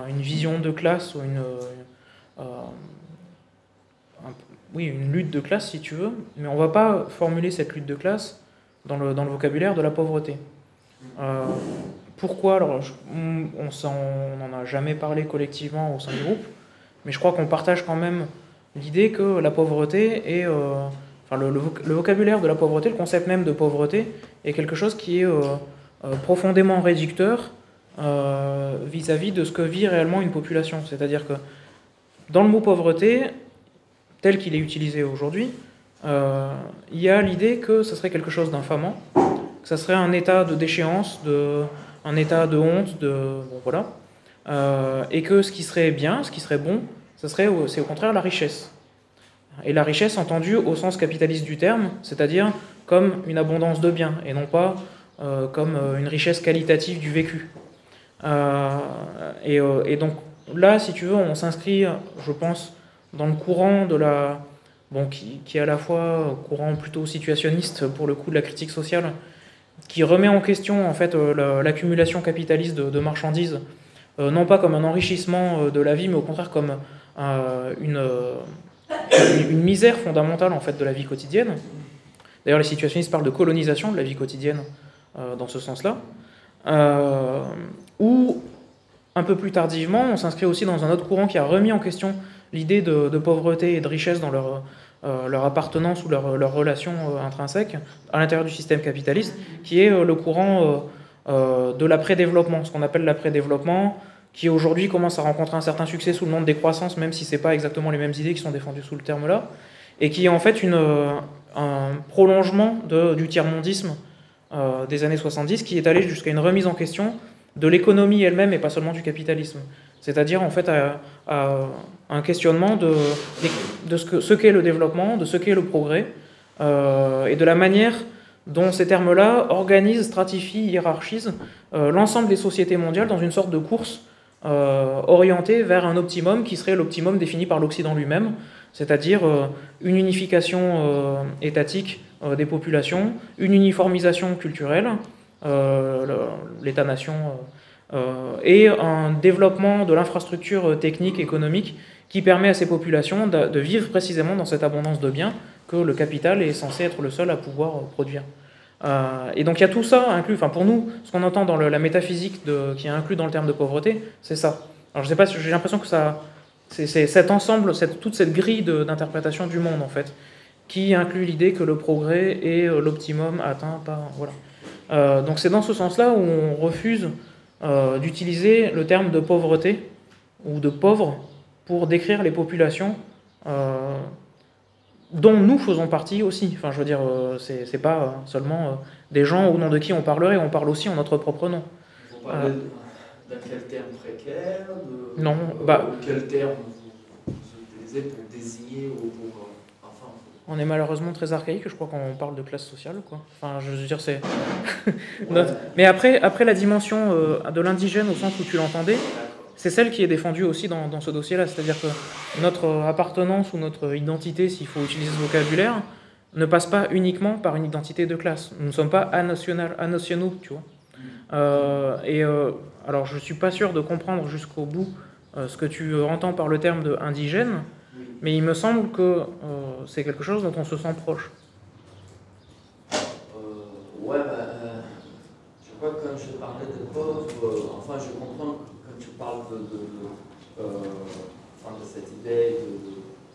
une vision de classe ou une lutte de classe, si tu veux, mais on ne va pas formuler cette lutte de classe dans le vocabulaire de la pauvreté. Pourquoi? Alors, on n'en a jamais parlé collectivement au sein du groupe, mais je crois qu'on partage quand même l'idée que la pauvreté est... le vocabulaire de la pauvreté, le concept même de pauvreté, est quelque chose qui est profondément réducteur vis-à-vis de ce que vit réellement une population. C'est-à-dire que dans le mot pauvreté, tel qu'il est utilisé aujourd'hui, il y a l'idée que ce serait quelque chose d'infamant, que ce serait un état de déchéance, un état de honte, bon, voilà, et que ce qui serait bien, ce qui serait bon, c'est au contraire la richesse. Et la richesse entendue au sens capitaliste du terme, c'est-à-dire comme une abondance de biens, et non pas comme une richesse qualitative du vécu. Et donc là, si tu veux, on s'inscrit, je pense, dans le courant qui est à la fois courant plutôt situationniste pour le coup de la critique sociale, qui remet en question en fait l'accumulation capitaliste de marchandises, non pas comme un enrichissement de la vie, mais au contraire comme une misère fondamentale en fait de la vie quotidienne. D'ailleurs, les situationnistes parlent de colonisation de la vie quotidienne dans ce sens-là. Ou un peu plus tardivement, on s'inscrit aussi dans un autre courant qui a remis en question l'idée de pauvreté et de richesse dans leur appartenance ou leur relation intrinsèque à l'intérieur du système capitaliste, qui est le courant de l'après-développement, ce qu'on appelle l'après-développement, qui aujourd'hui commence à rencontrer un certain succès sous le nom de décroissance, même si ce n'est pas exactement les mêmes idées qui sont défendues sous le terme-là, et qui est en fait un prolongement du tiers-mondisme des années 70, qui est allé jusqu'à une remise en question de l'économie elle-même et pas seulement du capitalisme. C'est-à-dire en fait à un questionnement de ce qu'est le développement, de ce qu'est le progrès, et de la manière dont ces termes-là organisent, stratifient, hiérarchisent l'ensemble des sociétés mondiales dans une sorte de course orientée vers un optimum qui serait l'optimum défini par l'Occident lui-même, c'est-à-dire une unification étatique des populations, une uniformisation culturelle, l'État-nation, et un développement de l'infrastructure technique, économique, qui permet à ces populations de vivre précisément dans cette abondance de biens que le capital est censé être le seul à pouvoir produire. Et donc il y a tout ça inclus, enfin pour nous, ce qu'on entend dans la métaphysique qui est inclus dans le terme de pauvreté, c'est ça. Alors je sais pas, j'ai l'impression que c'est cet ensemble, toute cette grille d'interprétation du monde en fait, qui inclut l'idée que le progrès est l'optimum atteint par... Voilà. Donc c'est dans ce sens-là où on refuse d'utiliser le terme de pauvreté ou de pauvre pour décrire les populations dont nous faisons partie aussi. Enfin, je veux dire, c'est pas seulement des gens au nom de qui on parlerait, on parle aussi en notre propre nom. Vous parlez d'un quel terme précaire Non, quel terme vous utilisez pour désigner ou pour... enfin... On est malheureusement très archaïque, je crois qu'on parle de classe sociale, quoi. Enfin, je veux dire, c'est... Ouais. Mais après la dimension de l'indigène au sens où tu l'entendais, c'est celle qui est défendue aussi dans ce dossier-là. C'est-à-dire que notre appartenance ou notre identité, s'il faut utiliser ce vocabulaire, ne passe pas uniquement par une identité de classe. Nous ne sommes pas anationaux, tu vois. Alors, je ne suis pas sûr de comprendre jusqu'au bout ce que tu entends par le terme de indigène, mais il me semble que c'est quelque chose dont on se sent proche. Je crois que quand je parlais de pauvres, enfin je comprends quand tu parles de cette idée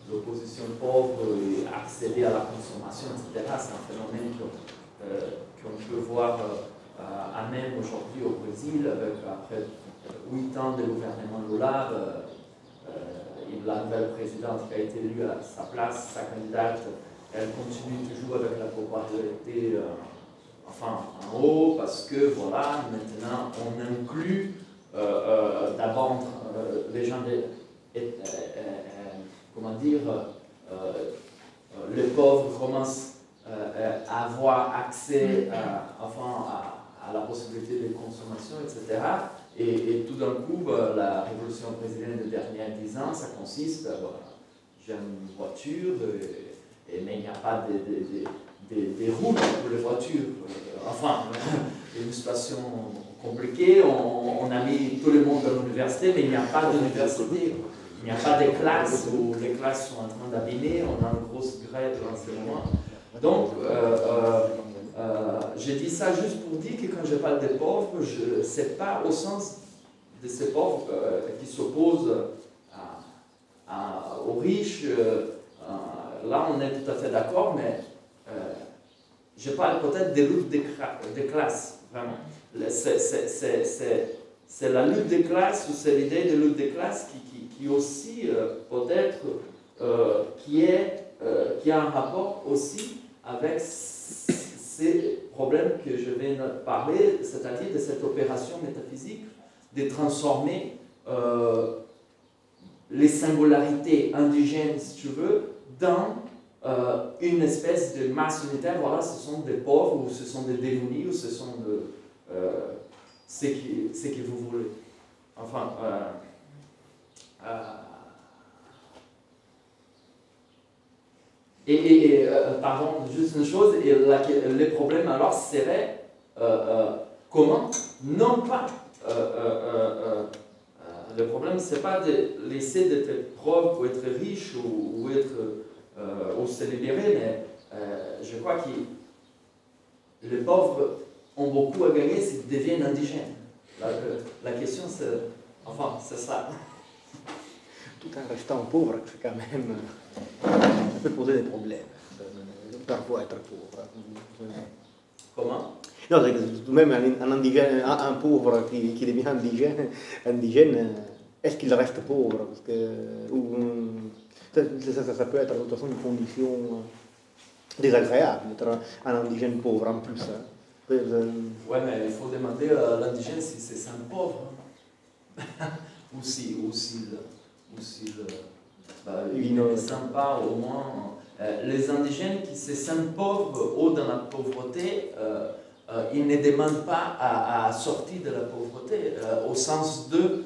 de l'opposition pauvre et accéder à la consommation, etc. C'est un phénomène qu'on peut voir à même aujourd'hui au Brésil, après 8 ans de gouvernement Lula, la nouvelle présidente qui a été élue à sa place, sa candidate, elle continue toujours avec la popularité en haut, parce que voilà, maintenant on inclut d'abord les gens comment dire, les pauvres commencent à avoir accès à la possibilité de consommation, etc. Et tout d'un coup, la révolution brésilienne des derniers 10 ans, ça consiste, j'ai une voiture, mais il n'y a pas des routes pour les voitures. Une situation compliquée, on a mis tout le monde dans l'université, mais il n'y a pas d'université. Il n'y a pas de classes où les classes sont en train d'abîmer, on a une grosse grève en ce moment. Donc, je dis ça juste pour dire que quand je parle des pauvres, ce n'est pas au sens de ces pauvres qui s'opposent aux riches. Là, on est tout à fait d'accord, mais je parle peut-être des luttes des classes, vraiment. C'est la lutte des classes, ou c'est l'idée de lutte des classes qui aussi, peut-être, qui a un rapport aussi avec ces problèmes que je viens de parler, c'est-à-dire de cette opération métaphysique de transformer les singularités indigènes, si tu veux, dans une espèce de masse unitaire. Voilà, ce sont des pauvres, ou ce sont des démunis, ou ce sont ce que vous voulez. Enfin, pardon, juste une chose, les problèmes alors seraient comment, non pas, le problème c'est pas de laisser d'être pauvre ou être riche ou se libérer, mais je crois que les pauvres ont beaucoup à gagner s'ils deviennent indigènes. La question c'est ça. Tout en restant pauvre, c'est quand même, ça peut poser des problèmes, parfois être pauvre. Comment? Non, tout de même un pauvre qui devient indigène, est-ce qu'il reste pauvre? Parce que ça peut être de toute façon une condition désagréable d'être un indigène pauvre en plus. Ouais, mais il faut demander à l'indigène si c'est un pauvre. ou s'il est sympa au moins. Les indigènes qui se sentent pauvres ou dans la pauvreté, ils ne demandent pas à sortir de la pauvreté, au sens de,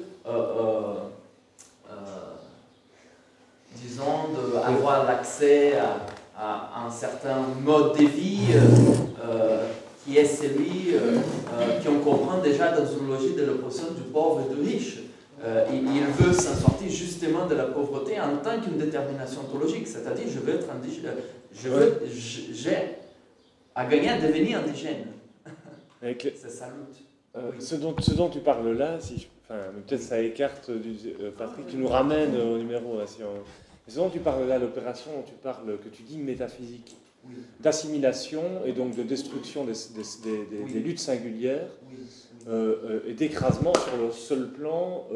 disons, d'avoir l'accès à à un certain mode de vie qui est celui qu'on comprend déjà dans une logique de l'opposition du pauvre et du riche. Il veut s'en sortir justement de la pauvreté en tant qu'une détermination ontologique, c'est-à-dire je veux être indigène, j'ai à gagner à devenir indigène. C'est sa lutte. Ce dont tu parles là, peut-être ça écarte, Patrick, tu nous ramènes au numéro. Là, ce dont tu parles là, l'opération dont tu parles, que tu dis métaphysique, oui, d'assimilation et donc de destruction des luttes singulières, oui, et d'écrasement sur le seul plan.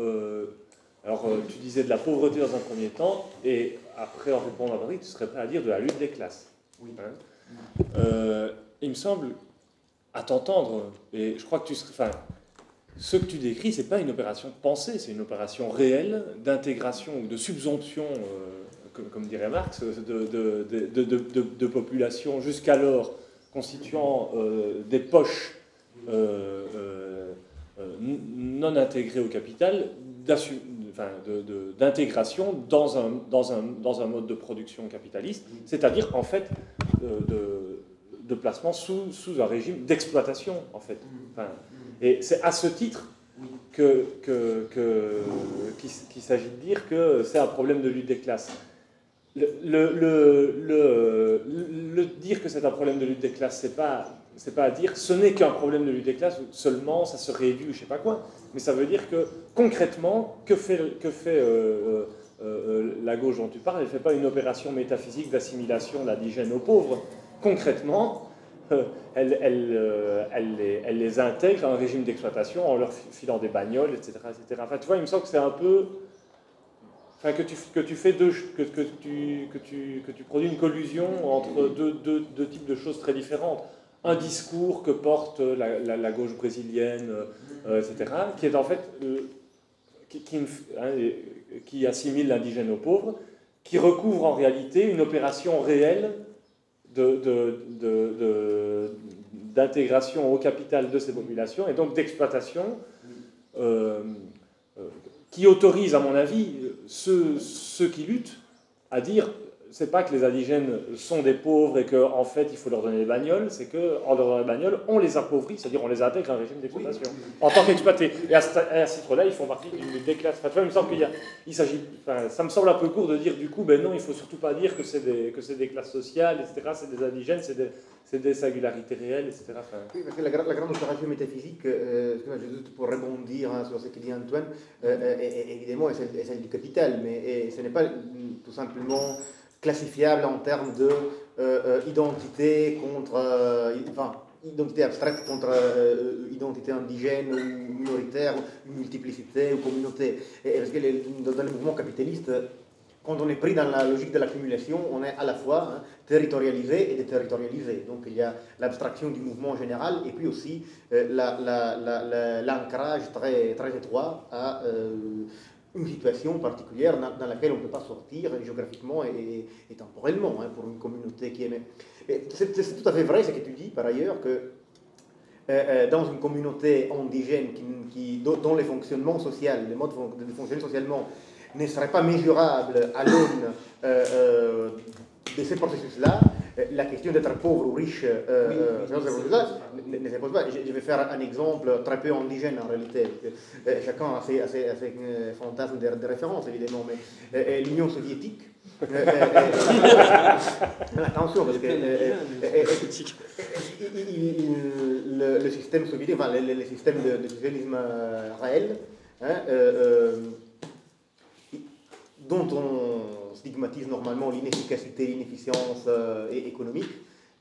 Tu disais de la pauvreté dans un premier temps, et après, en répondant à Patrick, tu serais prêt à dire de la lutte des classes. Oui. Il me semble, à t'entendre, et je crois que ce que tu décris, c'est pas une opération de pensée, c'est une opération réelle d'intégration ou de subsomption, comme dirait Marx, de populations jusqu'alors constituant des poches non intégrées au capital, d'intégration dans un mode de production capitaliste, c'est-à-dire en fait de placement sous un régime d'exploitation, en fait. Et c'est à ce titre qu'il s'agit de dire que c'est un problème de lutte des classes. Le dire que c'est un problème de lutte des classes, c'est pas à dire ce n'est qu'un problème de lutte des classes, seulement ça se réduit ou je sais pas quoi, mais ça veut dire que concrètement, que fait la gauche dont tu parles? Elle ne fait pas une opération métaphysique d'assimilation d'indigènes aux pauvres. Concrètement, elle les intègre à un régime d'exploitation en leur filant des bagnoles, etc., etc. Enfin, tu vois, il me semble que c'est un peu... que tu produis une collusion entre deux types de choses très différentes. Un discours que porte la gauche brésilienne, etc., qui est en fait... qui assimile l'indigène au pauvre, qui recouvre en réalité une opération réelle d'intégration au capital de ces populations et donc d'exploitation qui autorise, à mon avis, ceux qui luttent à dire c'est pas que les indigènes sont des pauvres et qu'en fait il faut leur donner des bagnoles, c'est qu'en leur donnant des bagnoles, on les appauvrit, c'est-à-dire on les intègre à un régime d'exploitation en tant qu'exploités. Et à ce titre-là, ils font partie des classes. Enfin, tu vois, il me semble ça me semble un peu court de dire du coup, ben non, il ne faut surtout pas dire que c'est des classes sociales, etc., c'est des indigènes, c'est des singularités réelles, etc. Enfin, oui, parce que la grande opération métaphysique, juste pour rebondir sur ce que dit Antoine, évidemment, est celle du capital, mais ce n'est pas tout simplement classifiable en termes de identité contre, identité abstraite contre identité indigène ou minoritaire, ou multiplicité ou communauté. Parce que dans le mouvement capitaliste, quand on est pris dans la logique de l'accumulation, on est à la fois territorialisé et déterritorialisé. Donc il y a l'abstraction du mouvement général et puis aussi l'ancrage très, très étroit à une situation particulière dans laquelle on ne peut pas sortir géographiquement et temporellement pour une communauté qui est... C'est tout à fait vrai ce que tu dis par ailleurs que dans une communauté indigène dont les fonctionnements sociaux, les modes de fonctionner socialement ne seraient pas mesurables à l'aune de ces processus-là, la question d'être pauvre ou riche ne se pose pas. Je vais faire un exemple très peu indigène en réalité. Chacun a ses fantasmes de référence évidemment, mais l'Union soviétique. Attention, parce que le système soviétique, enfin le système de socialisme réel, dont on stigmatise normalement l'inefficacité, l'inefficience économique,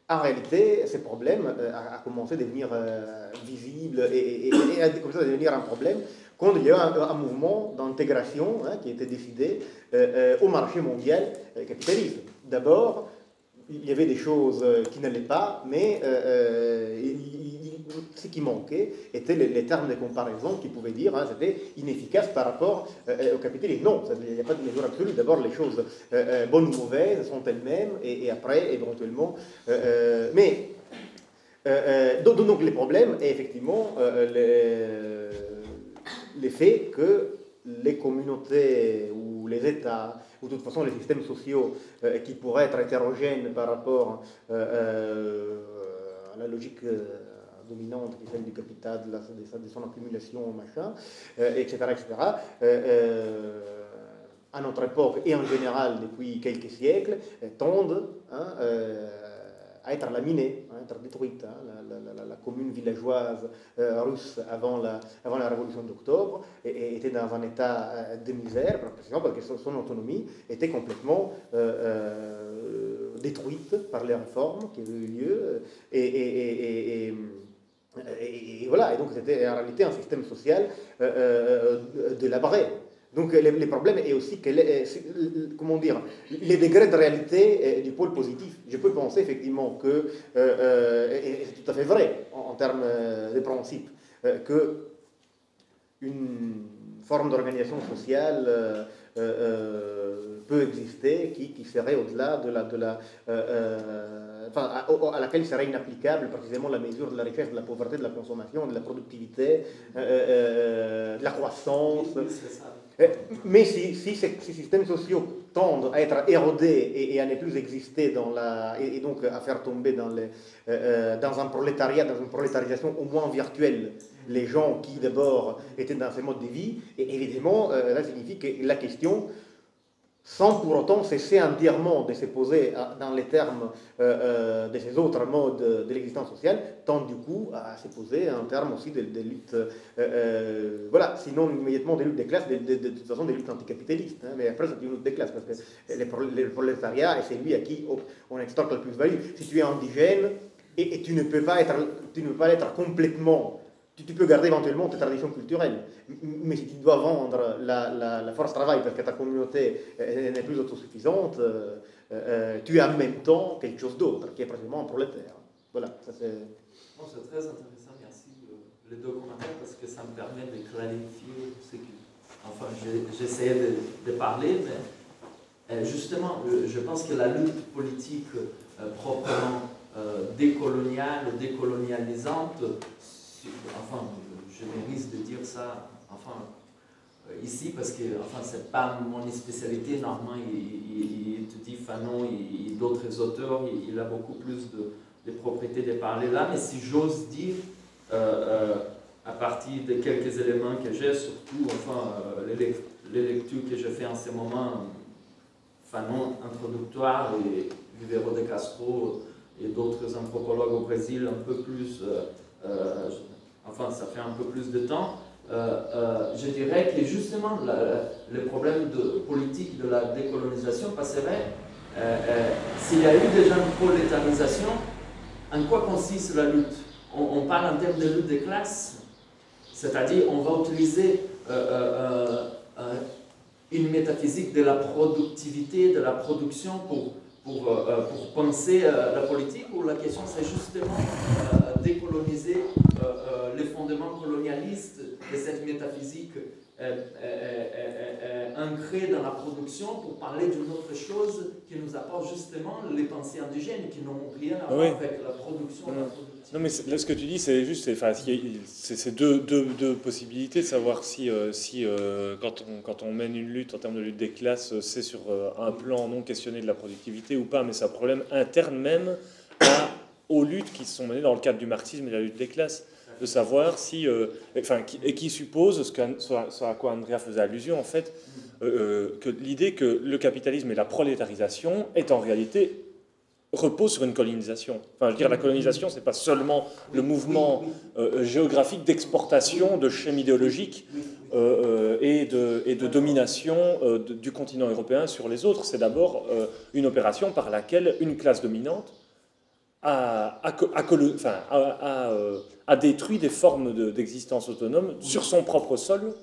en réalité, ces problèmes a commencé à devenir visibles et a commencé à devenir un problème quand il y a un mouvement d'intégration qui a été décidé au marché mondial capitaliste. D'abord, il y avait des choses qui n'allaient pas, mais ce qui manquait étaient les termes de comparaison qui pouvaient dire c'était inefficace par rapport au capitalisme. Non, il n'y a pas de mesure absolue. D'abord, les choses bonnes ou mauvaises sont elles-mêmes, et après, éventuellement... donc les problèmes, et effectivement, les faits que les communautés ou les États ou de toute façon les systèmes sociaux qui pourraient être hétérogènes par rapport à la logique dominante qui est celle du capital, de son accumulation, machin, etc., etc., à notre époque et en général depuis quelques siècles, tendent à être laminée, à être détruite. La commune villageoise russe avant la révolution d'octobre était dans un état de misère, précisément parce que son autonomie était complètement détruite par les réformes qui avaient eu lieu. Et voilà, et donc c'était en réalité un système social délabré. Donc les problèmes est aussi que comment dire, les degrés de réalité du pôle positif. Je peux penser effectivement que, et c'est tout à fait vrai en termes de principe, que une forme d'organisation sociale peut exister qui serait au-delà à laquelle serait inapplicable précisément la mesure de la richesse, de la pauvreté, de la consommation, de la productivité, de la croissance. Oui, c'est ça. Mais si ces systèmes sociaux tendent à être érodés et à ne plus exister et donc à faire tomber dans un prolétariat, dans une prolétarisation au moins virtuelle, les gens qui d'abord étaient dans ces modes de vie, et évidemment, ça signifie que la question, sans pour autant cesser entièrement de se poser dans les termes de ces autres modes de l'existence sociale, tend du coup à se poser en termes aussi de lutte, voilà, sinon immédiatement des luttes des classes, de toute façon des luttes anticapitalistes, hein, mais après c'est une lutte des classes, parce que le prolétariat, c'est lui à qui on extorque la plus-value. Si tu es indigène, et tu ne peux pas être complètement... Tu peux garder éventuellement tes traditions culturelles, mais si tu dois vendre la force travail parce que ta communauté n'est plus autosuffisante, tu as en même temps quelque chose d'autre qui est précisément un prolétaire. Voilà, ça c'est... Bon, c'est très intéressant, merci les deux commentaires parce que ça me permet de clarifier ce que... Enfin, j'essayais de parler, mais justement, je pense que la lutte politique proprement décoloniale, décolonialisante, enfin, je me risque de dire ça, enfin, ici, parce que, enfin, c'est pas mon spécialité. Normalement, il te dit Fanon et d'autres auteurs, il a beaucoup plus de propriétés de parler là, mais si j'ose dire, à partir de quelques éléments que j'ai, surtout, enfin, les lectures que je fais en ce moment, Fanon introductoire et Vivero de Castro et d'autres anthropologues au Brésil, un peu plus... enfin, ça fait un peu plus de temps, je dirais que justement le problème politique de la décolonisation passerait, s'il y a eu déjà une prolétarisation, en quoi consiste la lutte? On parle en termes de lutte des classes, c'est-à-dire on va utiliser une métaphysique de la productivité, de la production pour penser la politique, ou la question c'est justement décoloniser les fondements colonialistes de cette métaphysique ancrée dans la production pour parler d'une autre chose qui nous apporte justement les pensées indigènes qui n'ont rien à voir avec la production. Non, mais là, ce que tu dis, c'est juste, c'est deux possibilités de savoir si quand on mène une lutte en termes de lutte des classes, c'est sur un plan non questionné de la productivité ou pas, mais c'est un problème interne même aux luttes qui se sont menées dans le cadre du marxisme et de la lutte des classes. De savoir si, qui suppose ce à quoi Andrea faisait allusion, en fait, que l'idée que le capitalisme et la prolétarisation est en réalité repose sur une colonisation. Enfin, je veux dire, la colonisation, c'est pas seulement le mouvement géographique d'exportation de schèmes idéologiques et de domination du continent européen sur les autres. C'est d'abord une opération par laquelle une classe dominante a détruit des formes d'existence autonome sur son propre sol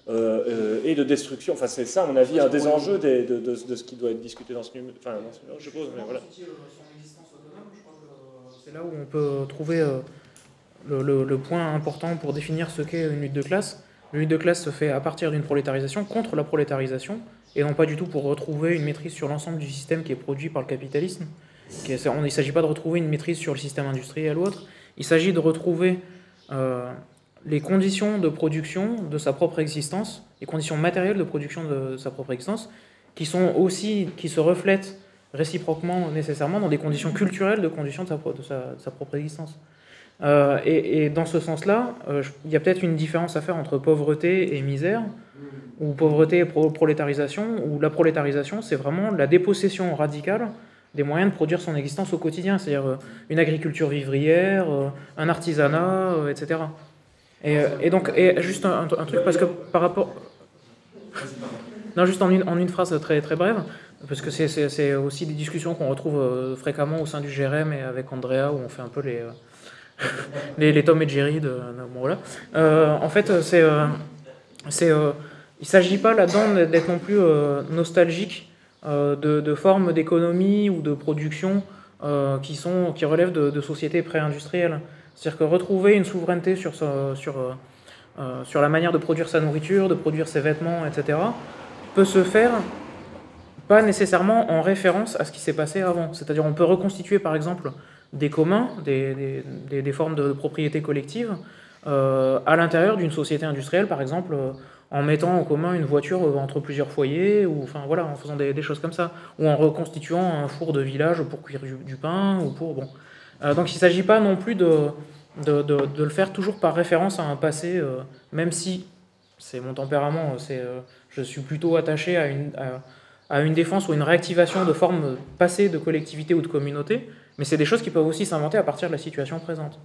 et de destruction. Enfin, c'est ça, à mon avis, un des enjeux de ce qui doit être discuté dans ce numéro, je suppose. Mais voilà. Son existence autonome, je crois que c'est là où on peut trouver le point important pour définir ce qu'est une lutte de classe. Une lutte de classe se fait à partir d'une prolétarisation contre la prolétarisation, et non pas du tout pour retrouver une maîtrise sur l'ensemble du système qui est produit par le capitalisme. Il ne s'agit pas de retrouver une maîtrise sur le système industriel ou autre, il s'agit de retrouver les conditions de production de sa propre existence, les conditions matérielles de production de sa propre existence, qui se reflètent réciproquement nécessairement dans des conditions culturelles de conditions de sa propre existence. Et dans ce sens-là, il y a peut-être une différence à faire entre pauvreté et misère, ou pauvreté et prolétarisation, où la prolétarisation, c'est vraiment la dépossession radicale des moyens de produire son existence au quotidien, c'est-à-dire une agriculture vivrière, un artisanat, etc. Et donc, juste un truc, parce que par rapport... Non, juste en une phrase très, très brève, parce que c'est aussi des discussions qu'on retrouve fréquemment au sein du GRM et avec Andrea, où on fait un peu les Tom et Jerry de bon, voilà. En fait, il ne s'agit pas là-dedans d'être non plus nostalgique de formes d'économie ou de production qui relèvent de sociétés pré-industrielles. C'est-à-dire que retrouver une souveraineté sur la manière de produire sa nourriture, de produire ses vêtements, etc., peut se faire pas nécessairement en référence à ce qui s'est passé avant. C'est-à-dire on peut reconstituer par exemple des communs, des formes de propriété collective à l'intérieur d'une société industrielle, par exemple en mettant en commun une voiture entre plusieurs foyers, ou enfin voilà, en faisant des choses comme ça, ou en reconstituant un four de village pour cuire du pain, ou pour bon. Donc il ne s'agit pas non plus de le faire toujours par référence à un passé, même si c'est mon tempérament, je suis plutôt attaché à une défense ou une réactivation de formes passées de collectivité ou de communauté, mais c'est des choses qui peuvent aussi s'inventer à partir de la situation présente.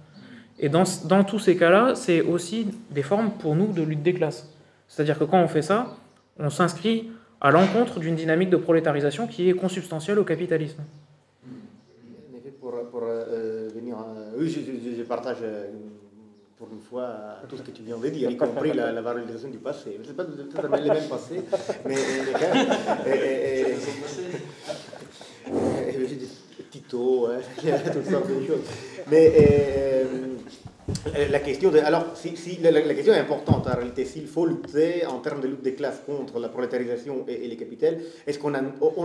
Et dans tous ces cas-là, c'est aussi des formes pour nous de lutte des classes. C'est-à-dire que quand on fait ça, on s'inscrit à l'encontre d'une dynamique de prolétarisation qui est consubstantielle au capitalisme. En effet, pour venir... oui, je partage pour une fois tout ce que tu viens de dire, y compris la valorisation du passé. Ce n'est pas totalement les mêmes passés, mais Tito, toutes sortes de choses. Mais la question alors, la question est importante en réalité. S'il faut lutter en termes de lutte des classes contre la prolétarisation et les capitales, est-ce qu'on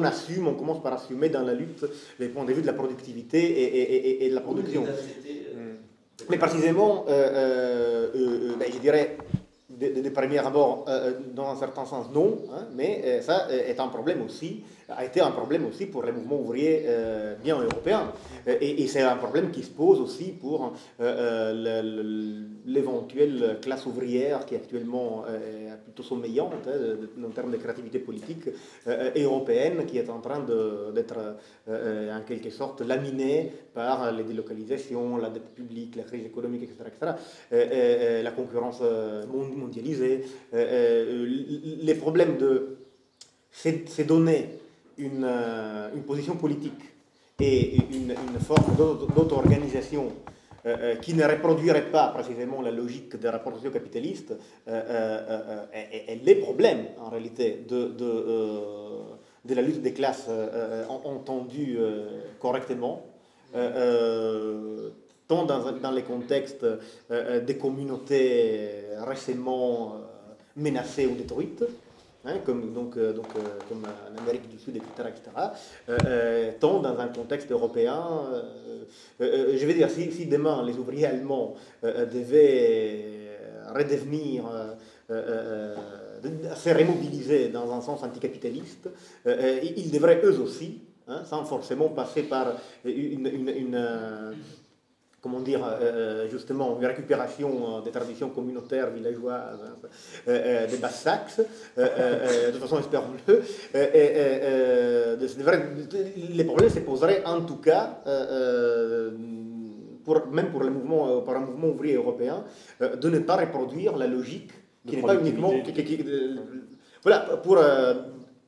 assume, on commence par assumer dans la lutte les points de vue de la productivité et de la production? Mais précisément, je dirais, de premier abord, dans un certain sens, non, hein, mais ça est un problème aussi, a été un problème aussi pour les mouvements ouvriers bien européens. Et c'est un problème qui se pose aussi pour l'éventuelle classe ouvrière qui est actuellement plutôt sommeillante en termes de créativité politique européenne, qui est en train d'être en quelque sorte laminée par les délocalisations, la dette publique, la crise économique, etc., la concurrence mondialisée, les problèmes de ces données une position politique et une forme d'auto-organisation qui ne reproduirait pas précisément la logique des rapports sociaux capitalistes, et les problèmes en réalité de la lutte des classes entendue correctement, tant dans les contextes des communautés récemment menacées ou détruites, hein, comme en Amérique du Sud, etc., tant dans un contexte européen. Je veux dire, si demain les ouvriers allemands devaient redevenir, se remobiliser dans un sens anticapitaliste, ils devraient eux aussi, hein, sans forcément passer par comment dire, justement, une récupération des traditions communautaires villageoises des Basses-Saxes, de toute façon, espérons-le. Les problèmes se poseraient en tout cas, même pour un mouvement ouvrier européen, de ne pas reproduire la logique qui n'est pas uniquement... voilà, pour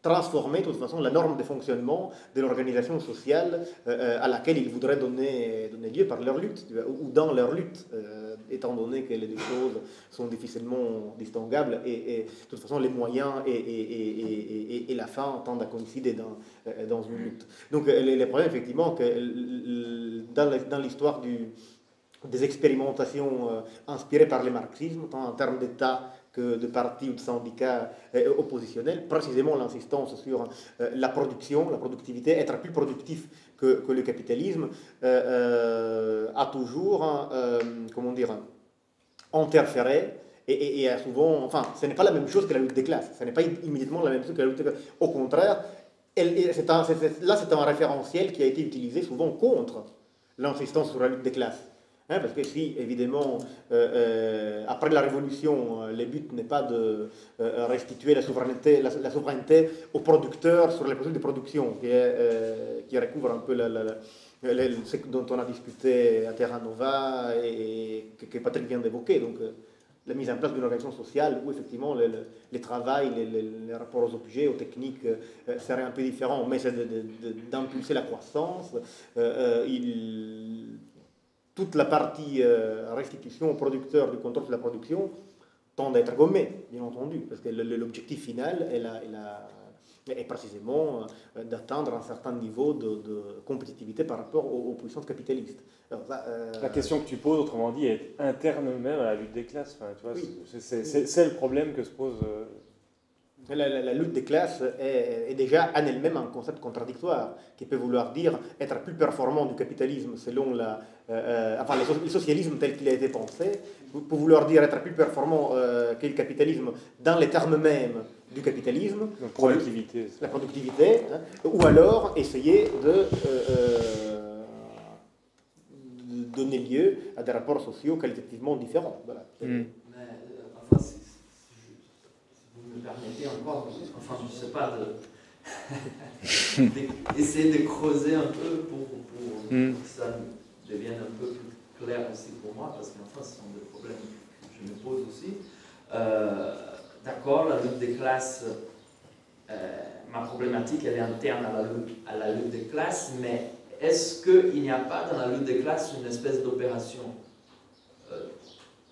transformer de toute façon la norme de fonctionnement de l'organisation sociale à laquelle ils voudraient donner lieu par leur lutte, ou dans leur lutte, étant donné que les deux choses sont difficilement distinguables et de toute façon les moyens et la fin tendent à coïncider dans une lutte. Donc les problèmes effectivement que dans l'histoire des expérimentations inspirées par le marxisme, tant en termes d'État que de partis ou de syndicats oppositionnels, précisément l'insistance sur la production, la productivité, être plus productif que le capitalisme, a toujours, comment dire, interféré Et souvent, enfin, ce n'est pas la même chose que la lutte des classes. Ce n'est pas immédiatement la même chose que la lutte des classes. Au contraire, c'est un référentiel qui a été utilisé souvent contre l'insistance sur la lutte des classes. Parce que si, évidemment, après la Révolution, le but n'est pas de restituer la souveraineté aux producteurs sur les processus de production, qui recouvre un peu ce dont on a discuté à Terra Nova et que Patrick vient d'évoquer. Donc, la mise en place d'une organisation sociale où, effectivement, le travail, les rapports aux objets, aux techniques seraient un peu différents, mais c'est d'impulser la croissance. Toute la partie restitution aux producteurs du contrôle de la production tend à être gommée, bien entendu, parce que l'objectif final est précisément d'atteindre un certain niveau de compétitivité par rapport aux puissances capitalistes. Alors, la question que tu poses, autrement dit, est interne même à la lutte des classes. Enfin, tu vois, oui. C'est le problème que se pose... La lutte des classes est déjà en elle-même un concept contradictoire qui peut vouloir dire être plus performant du capitalisme selon le socialisme tel qu'il a été pensé, peut vouloir dire être plus performant que le capitalisme dans les termes mêmes du capitalisme, la productivité, ou alors essayer de donner lieu à des rapports sociaux qualitativement différents. Voilà. Mais, enfin, si vous me permettez encore, enfin, je ne sais pas, d'essayer de creuser un peu pour que ça devienne un peu plus clair aussi pour moi, parce qu'enfin, ce sont des problèmes que je me pose aussi. D'accord, la lutte des classes, ma problématique, elle est interne à la lutte des classes, mais est-ce qu'il n'y a pas dans la lutte des classes une espèce d'opération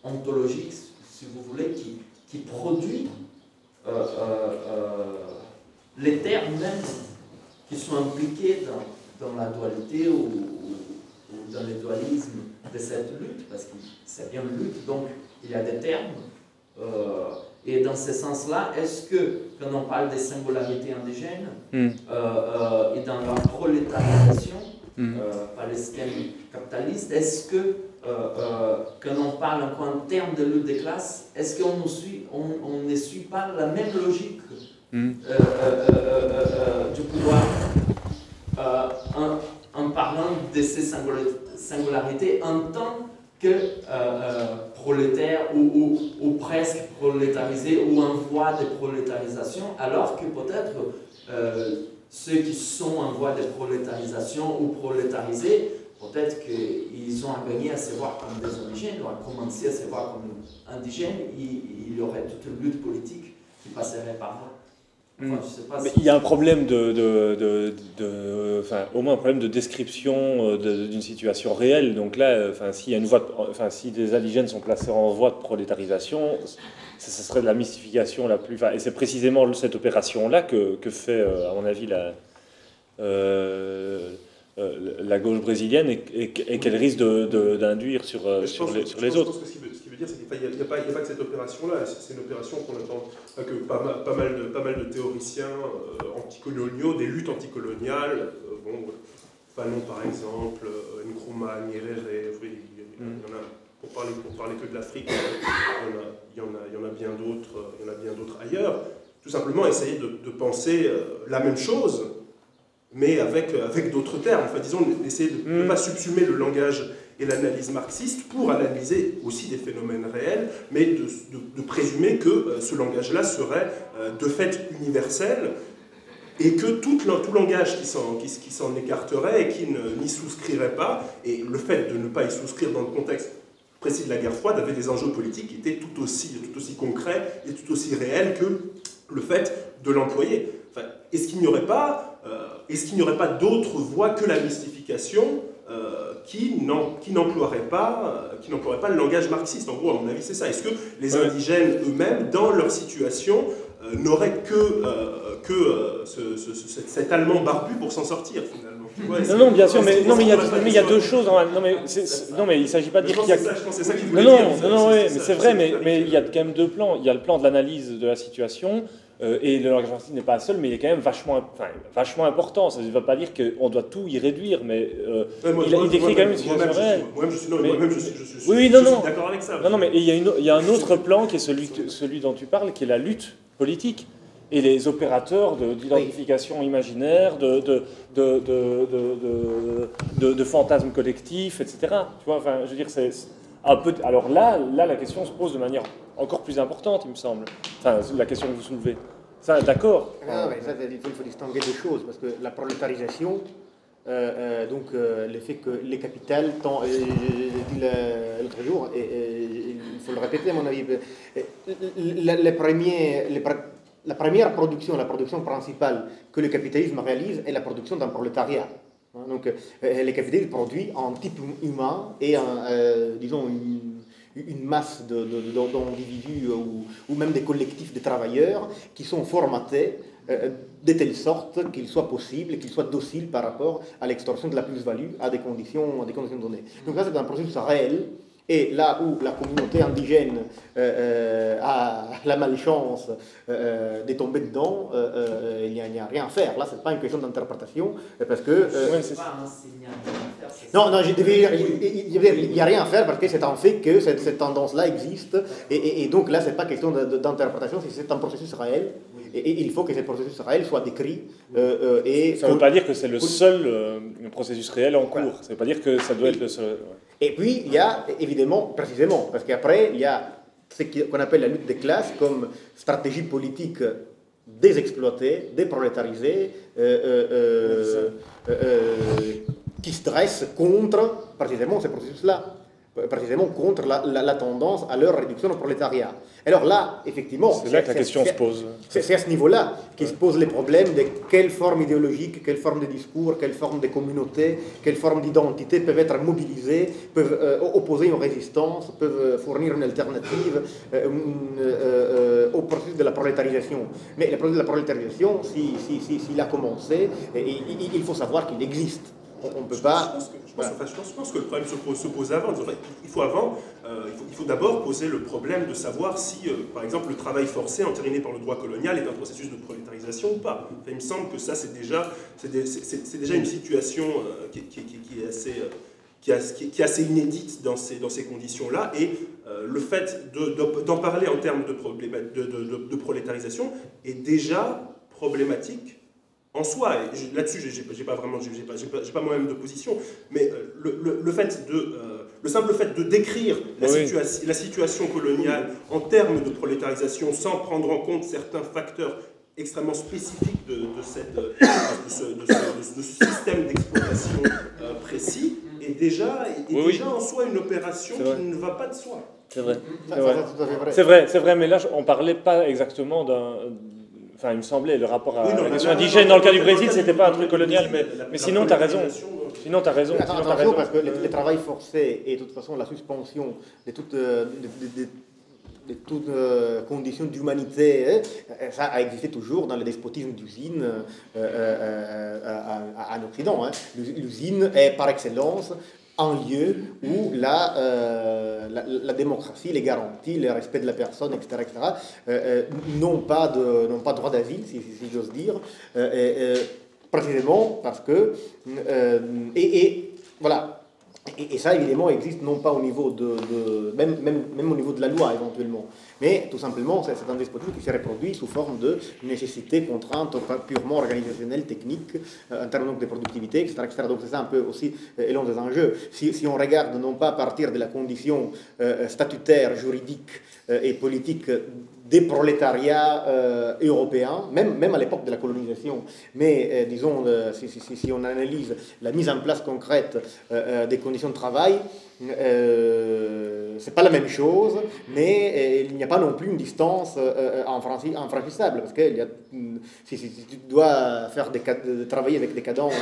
ontologique, si vous voulez, qui produit les termes même qui sont impliqués dans la dualité ou dans le dualisme de cette lutte, parce que c'est bien une lutte, donc il y a des termes. Et dans ce sens-là, est-ce que, quand on parle des singularités indigènes, et dans leur prolétarisation par le système capitaliste, est-ce que, quand on parle en termes de lutte des classes, est-ce qu'on ne suit pas la même logique du pouvoir en parlant de ces singularités en tant que prolétaires ou presque prolétarisés ou en voie de prolétarisation, alors que peut-être ceux qui sont en voie de prolétarisation ou prolétarisés, peut-être qu'ils ont à gagner à se voir comme des indigènes ou à commencer à se voir comme indigènes, il y aurait toute une lutte politique qui passerait par là. Enfin, je sais pas mais il y a un problème enfin, au moins un problème de description d'une situation réelle. Donc là, enfin, si des indigènes sont placés en voie de prolétarisation, ce serait de la mystification la plus. Enfin, et c'est précisément cette opération-là que fait, à mon avis, la gauche brésilienne et qu'elle risque d'induire sur les autres. Je pense que ce qu'il veut dire, c'est qu'il n'y a pas que cette opération-là. C'est une opération qu'on attend que pas mal de théoriciens anticoloniaux, des luttes anticoloniales, Fanon par exemple, Nkrumah, Nyerere, il y en a, pour parler que de l'Afrique, il y en a bien d'autres ailleurs. Tout simplement essayer de penser la même chose, mais avec d'autres termes. Enfin, disons, essayer de ne pas subsumer le langage et l'analyse marxiste pour analyser aussi des phénomènes réels, mais de présumer que ce langage-là serait de fait universel et que tout langage qui s'en écarterait et qui n'y souscrirait pas, et le fait de ne pas y souscrire dans le contexte précis de la guerre froide avait des enjeux politiques qui étaient tout aussi concrets et tout aussi réels que le fait de l'employer. Enfin, est-ce qu'il n'y aurait pas d'autres voies que la mystification qui n'emploierait pas le langage marxiste? En gros, à mon avis, c'est ça. Est-ce que les indigènes eux-mêmes, dans leur situation, n'auraient que cet allemand barbu pour s'en sortir, finalement? Non, bien sûr, mais il y a deux choses. Non, mais il ne s'agit pas de dire qu'il y a... Je pense que c'est ça qu'il voulait dire. Non, mais c'est vrai, mais il y a quand même deux plans. Il y a le plan de l'analyse de la situation, Et le langage informatique n'est pas seul, mais il est quand même vachement important. Ça ne veut pas dire qu'on doit tout y réduire, mais il décrit quand même une situation réelle. Moi-même, je suis Oui, non, non. d'accord avec ça. Non, mais il y a un autre plan qui est celui dont tu parles, qui est la lutte politique. Et les opérateurs d'identification imaginaire, de fantasmes collectifs, etc. Tu vois, enfin, je veux dire, c'est un peu. Alors là, la question se pose de manière encore plus importante, il me semble. Enfin, la question que vous soulevez. Ça, d'accord. Non, mais ça, il faut distinguer deux choses, parce que la prolétarisation, le fait que les capitales, j'ai dit l'autre jour, et il faut le répéter à mon avis, la première production, la production principale que le capitalisme réalise est la production d'un prolétariat. Donc, le capitalisme produit un type humain et disons une masse d'individus ou même des collectifs de travailleurs qui sont formatés de telle sorte qu'il soit possible, qu'ils soient dociles par rapport à l'extorsion de la plus-value à des conditions données. Donc ça, c'est un processus réel. Et là où la communauté indigène a la malchance de tomber dedans, il n'y a rien à faire. Là, ce n'est pas une question d'interprétation, parce que... Non, il n'y a rien à faire parce que c'est un fait que cette tendance-là existe. Et donc là, ce n'est pas question d'interprétation, c'est un processus réel. Et il faut que ce processus réel soit décrit. Ça ne veut pas dire que c'est le seul processus réel en cours. Ça ne veut pas dire que ça doit être le seul... Ouais. Et puis, il y a évidemment, précisément, parce qu'après, il y a ce qu'on appelle la lutte des classes comme stratégie politique désexploitée, déprolétarisée, qui se dresse contre, précisément, ce processus-là, précisément contre la tendance à leur réduction au prolétariat. Alors là, effectivement... C'est là que la question se pose. C'est à ce niveau-là qu'il se pose les problèmes de quelle forme idéologique, quelle forme de discours, quelle forme de communauté, quelle forme d'identité peuvent être mobilisées, peuvent opposer une résistance, peuvent fournir une alternative au processus de la prolétarisation. Mais le processus de la prolétarisation, s'il a commencé, il faut savoir qu'il existe. On ne peut pas... Je pense que le problème se pose avant. Il faut d'abord poser le problème de savoir si, par exemple, le travail forcé entériné par le droit colonial est un processus de prolétarisation ou pas. Il me semble que ça, c'est déjà une situation qui est assez inédite dans ces conditions-là. Et le fait d'en parler en termes de prolétarisation est déjà problématique en soi. Là-dessus, j'ai pas moi-même de position, mais le simple fait de décrire la situation coloniale en termes de prolétarisation sans prendre en compte certains facteurs extrêmement spécifiques de ce système d'exploitation précis est déjà en soi une opération qui ne va pas de soi. C'est vrai. C'est vrai, mais là, on ne parlait pas exactement d'un... Enfin, il me semblait, le rapport à la nation indigène dans le cas du Brésil, c'était pas un truc colonial, mais sinon, tu as raison. Sinon, tu as raison. Attention, parce que le travail forcé et de toute façon la suspension de toute condition d'humanité, ça a existé toujours dans le despotisme d'usine en Occident. L'usine est par excellence un lieu où la démocratie, les garanties, le respect de la personne, etc., n'ont pas droit d'asile, si j'ose dire, précisément parce que... voilà. Et ça, évidemment, existe non pas au niveau même au niveau de la loi, éventuellement, mais tout simplement, c'est un despotisme qui se reproduit sous forme de nécessité, contrainte purement organisationnelle, technique, en termes de productivité, etc., etc. Donc c'est ça un peu aussi l'un des enjeux. Si on regarde non pas à partir de la condition statutaire, juridique et politique des prolétariats européens, même à l'époque de la colonisation, mais disons, si on analyse la mise en place concrète des conditions de travail, c'est pas la même chose, mais il n'y a pas non plus une distance infranchissable, parce que si tu dois travailler avec des cadences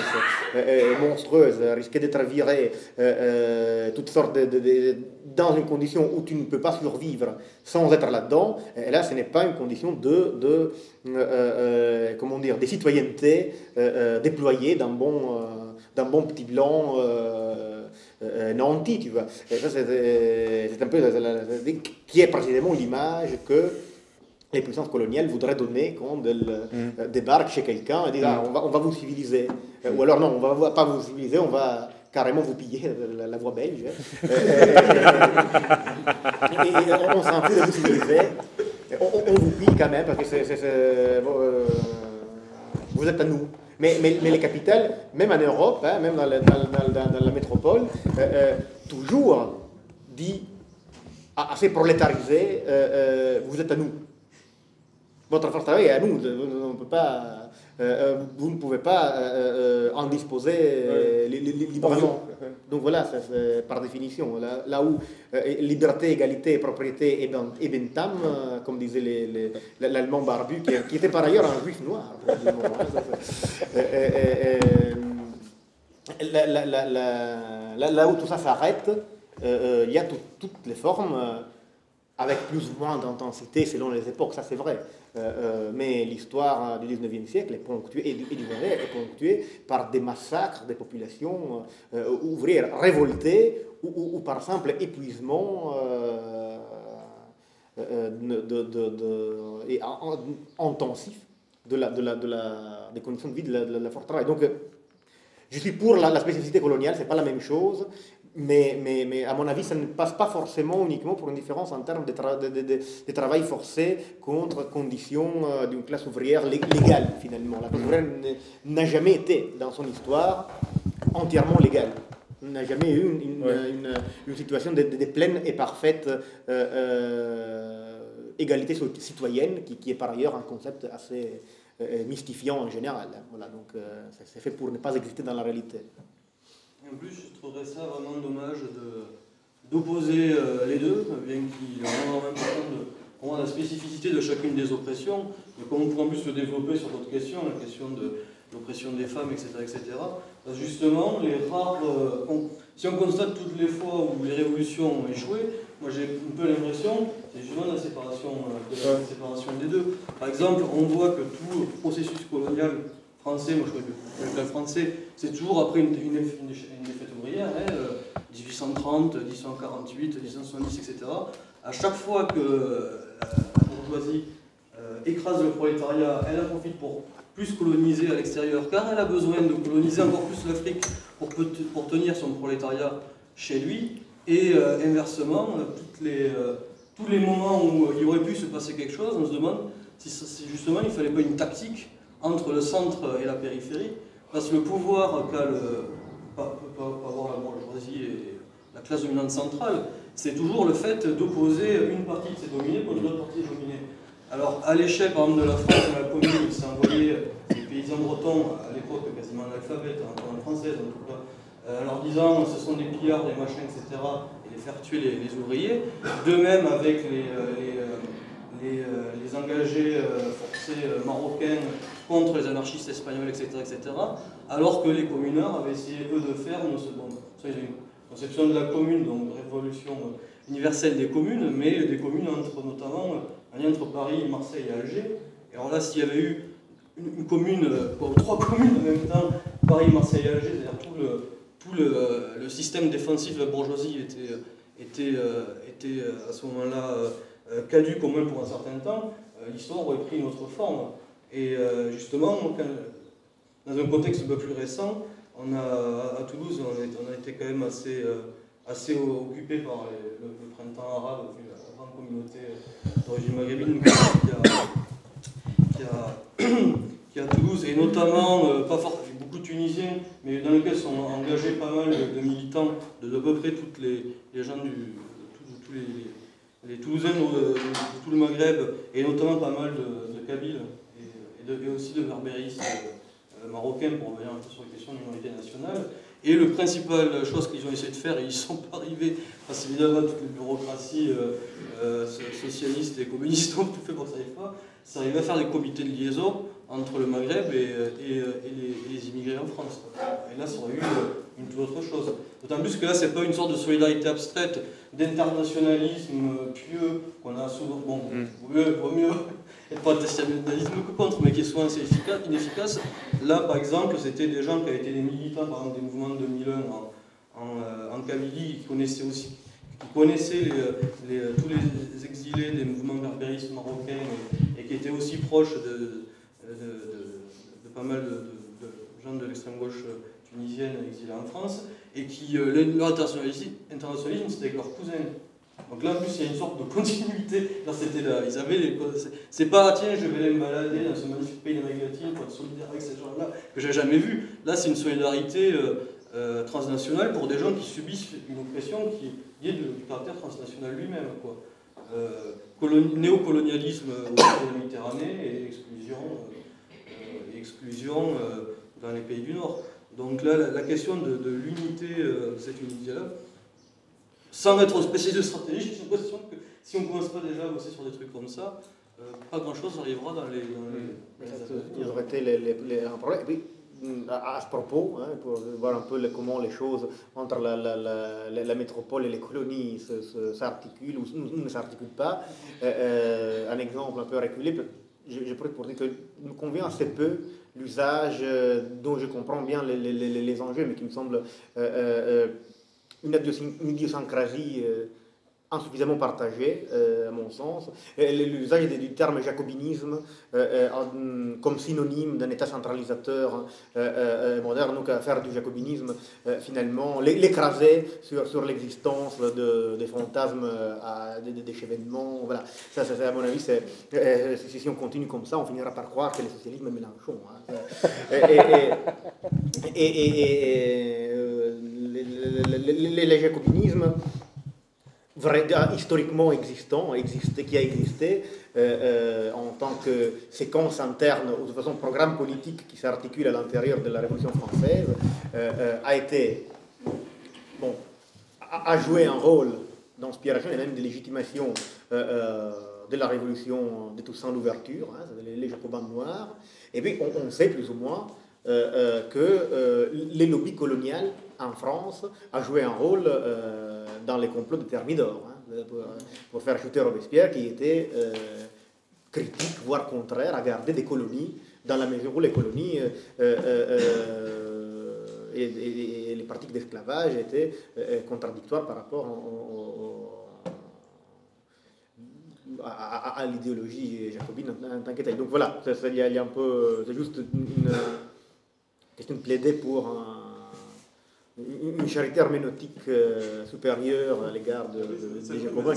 monstrueuses, risquer d'être viré, toutes sortes dans une condition où tu ne peux pas survivre sans être là-dedans, et là ce n'est pas une condition de citoyenneté déployée d'un bon petit blanc nanti, tu vois. Et ça, c'est un peu qui est précisément l'image que les puissances coloniales voudraient donner quand elles débarquent chez quelqu'un et disent ah, on va vous civiliser. Ou alors non, on va pas vous civiliser, on va carrément vous piller, la voix belge. Et on s'en fout de vous civiliser. On vous pille quand même parce que vous êtes à nous. Mais les capitales, même en Europe, hein, même dans la métropole, toujours dit assez prolétarisé, vous êtes à nous. Votre force de travail est à nous. Vous ne pouvez pas en disposer librement. Donc voilà, c'est par définition. Là où liberté, égalité, propriété et bentham, comme disait l'allemand barbu, qui était par ailleurs un juif noir. Là où tout ça s'arrête, il y a toutes les formes, avec plus ou moins d'intensité selon les époques, ça c'est vrai. Mais l'histoire du 19e siècle est ponctuée, et du 20e est ponctuée par des massacres des populations ouvrières révoltées ou par simple épuisement intensif des conditions de vie de la force de travail. Donc, je suis pour la spécificité coloniale, c'est pas la même chose. Mais à mon avis, ça ne passe pas forcément uniquement pour une différence en termes de travail forcé contre conditions d'une classe ouvrière légale, finalement. La classe ouvrière n'a jamais été, dans son histoire, entièrement légale. On n'a jamais eu une situation de pleine et parfaite égalité citoyenne, qui est par ailleurs un concept assez mystifiant en général. Voilà, donc c'est fait pour ne pas exister dans la réalité. En plus, je trouverais ça vraiment dommage d'opposer les deux, bien qu'il y ait en même temps la spécificité de chacune des oppressions, et comme on pourrait en plus se développer sur d'autres questions, la question de l'oppression des femmes, etc. etc. Parce que justement, les rares, si on constate toutes les fois où les révolutions ont échoué, moi j'ai un peu l'impression, c'est justement la séparation des deux. Par exemple, on voit que tout processus colonial français, moi je crois que le français, c'est toujours après une défaite ouvrière, 1830, 1848, 1870, etc. À chaque fois que la bourgeoisie écrase le prolétariat, elle en profite pour plus coloniser à l'extérieur, car elle a besoin de coloniser encore plus l'Afrique pour tenir son prolétariat chez lui. Et inversement, tous les moments où il aurait pu se passer quelque chose, on se demande si justement il ne fallait pas une tactique entre le centre et la périphérie, parce que le pouvoir qu'a peut avoir la bourgeoisie et la classe dominante centrale, c'est toujours le fait d'opposer une partie de ses dominés contre l'autre partie des dominés. Alors, à l'échelle, par exemple, de la France, dans la commune, il s'est envoyé des paysans bretons, à l'époque quasiment analphabètes, en française en tout cas, en leur disant ce sont des pillards, des machins, etc., et les faire tuer les ouvriers. De même avec les engagés forcés marocains contre les anarchistes espagnols, etc., etc., alors que les communards avaient essayé, eux, de faire une conception de la commune, donc révolution universelle des communes, mais des communes notamment un lien entre Paris, Marseille et Alger. Et alors là, s'il y avait eu une commune, trois communes en même temps, Paris, Marseille et Alger, c'est-à-dire tout le système défensif de la bourgeoisie était à ce moment-là caduque au moins pour un certain temps, l'histoire aurait pris une autre forme. Et justement, dans un contexte un peu plus récent, à Toulouse, on a été quand même assez occupé par le printemps arabe, la grande communauté d'origine maghrébine qui a à Toulouse, et notamment, beaucoup de Tunisiens, mais dans lesquels sont engagés pas mal de militants de peu près toutes les gens les Toulousains de tout le Maghreb, et notamment pas mal de Kabyles, et aussi de berbéristes marocains, pour revenir un peu sur la question de minorité nationale. Et le principal chose qu'ils ont essayé de faire, et ils ne sont pas arrivés, parce qu'évidemment toutes les bureaucraties socialistes et communistes ont tout fait pour que ça n'arrive pas, c'est arrivé à faire des comités de liaison entre le Maghreb et les immigrés en France. Et là, ça aurait eu une toute autre chose. D'autant plus que là, c'est pas une sorte de solidarité abstraite, d'internationalisme pieux qu'on a souvent. Bon, vaut mieux être pas nationalisme que contre, mais qui soit assez inefficace. Là, par exemple, c'était des gens qui avaient été des militants, par exemple, des mouvements de 2001 en Kabylie, qui connaissaient aussi, connaissait tous les exilés des mouvements berbéristes marocains et qui était aussi proche de pas mal de gens de l'extrême gauche tunisienne exilés en France, et qui, leur internationalisme, c'était avec leurs cousins. Donc là, en plus, il y a une sorte de continuité dans cette idée-là. Ils avaient c'est pas, tiens, je vais aller me balader dans ce magnifique pays d'Amérique latine pour être solidaire avec ces gens-là, que j'ai jamais vu. Là, c'est une solidarité transnationale pour des gens qui subissent une oppression qui est du caractère transnational lui-même, quoi. Néocolonialisme au niveau de la Méditerranée et exclusion dans les pays du Nord. Donc là, la question de l'unité de cette unité-là, sans être spécialiste de stratégie, j'ai l'impression que si on ne commence pas déjà à bosser sur des trucs comme ça, pas grand-chose arrivera dans les il aurait été un problème. Et puis, à ce propos, hein, pour voir un peu comment les choses entre la métropole et les colonies s'articulent ou ne s'articulent pas, un exemple un peu reculé, je pourrais pour dire que me convient assez peu l'usage dont je comprends bien les enjeux, mais qui me semble une idiosyncrasie insuffisamment partagée, à mon sens. L'usage du terme jacobinisme comme synonyme d'un État centralisateur moderne, donc à faire du jacobinisme finalement, l'écraser sur l'existence des fantasmes des chevènements. Voilà. Ça, à mon avis, si on continue comme ça, on finira par croire que le socialisme est Mélenchon. Hein. Les jacobinismes historiquement qui a existé en tant que séquence interne, ou de façon programme politique qui s'articule à l'intérieur de la Révolution française, a joué un rôle d'inspiration et même de légitimation de la Révolution de Toussaint l'ouverture, hein, les Jacobins noirs. Et puis on sait plus ou moins que les lobbies coloniales en France a joué un rôle dans les complots de Thermidor, hein, pour faire chuter Robespierre, qui était critique, voire contraire, à garder des colonies, dans la mesure où les colonies et les pratiques d'esclavage étaient contradictoires par rapport à l'idéologie jacobine en tant que telle. Donc voilà, il y a un peu, c'est juste une question de plaider pour une charité herméneutique supérieure à l'égard des Jacobins,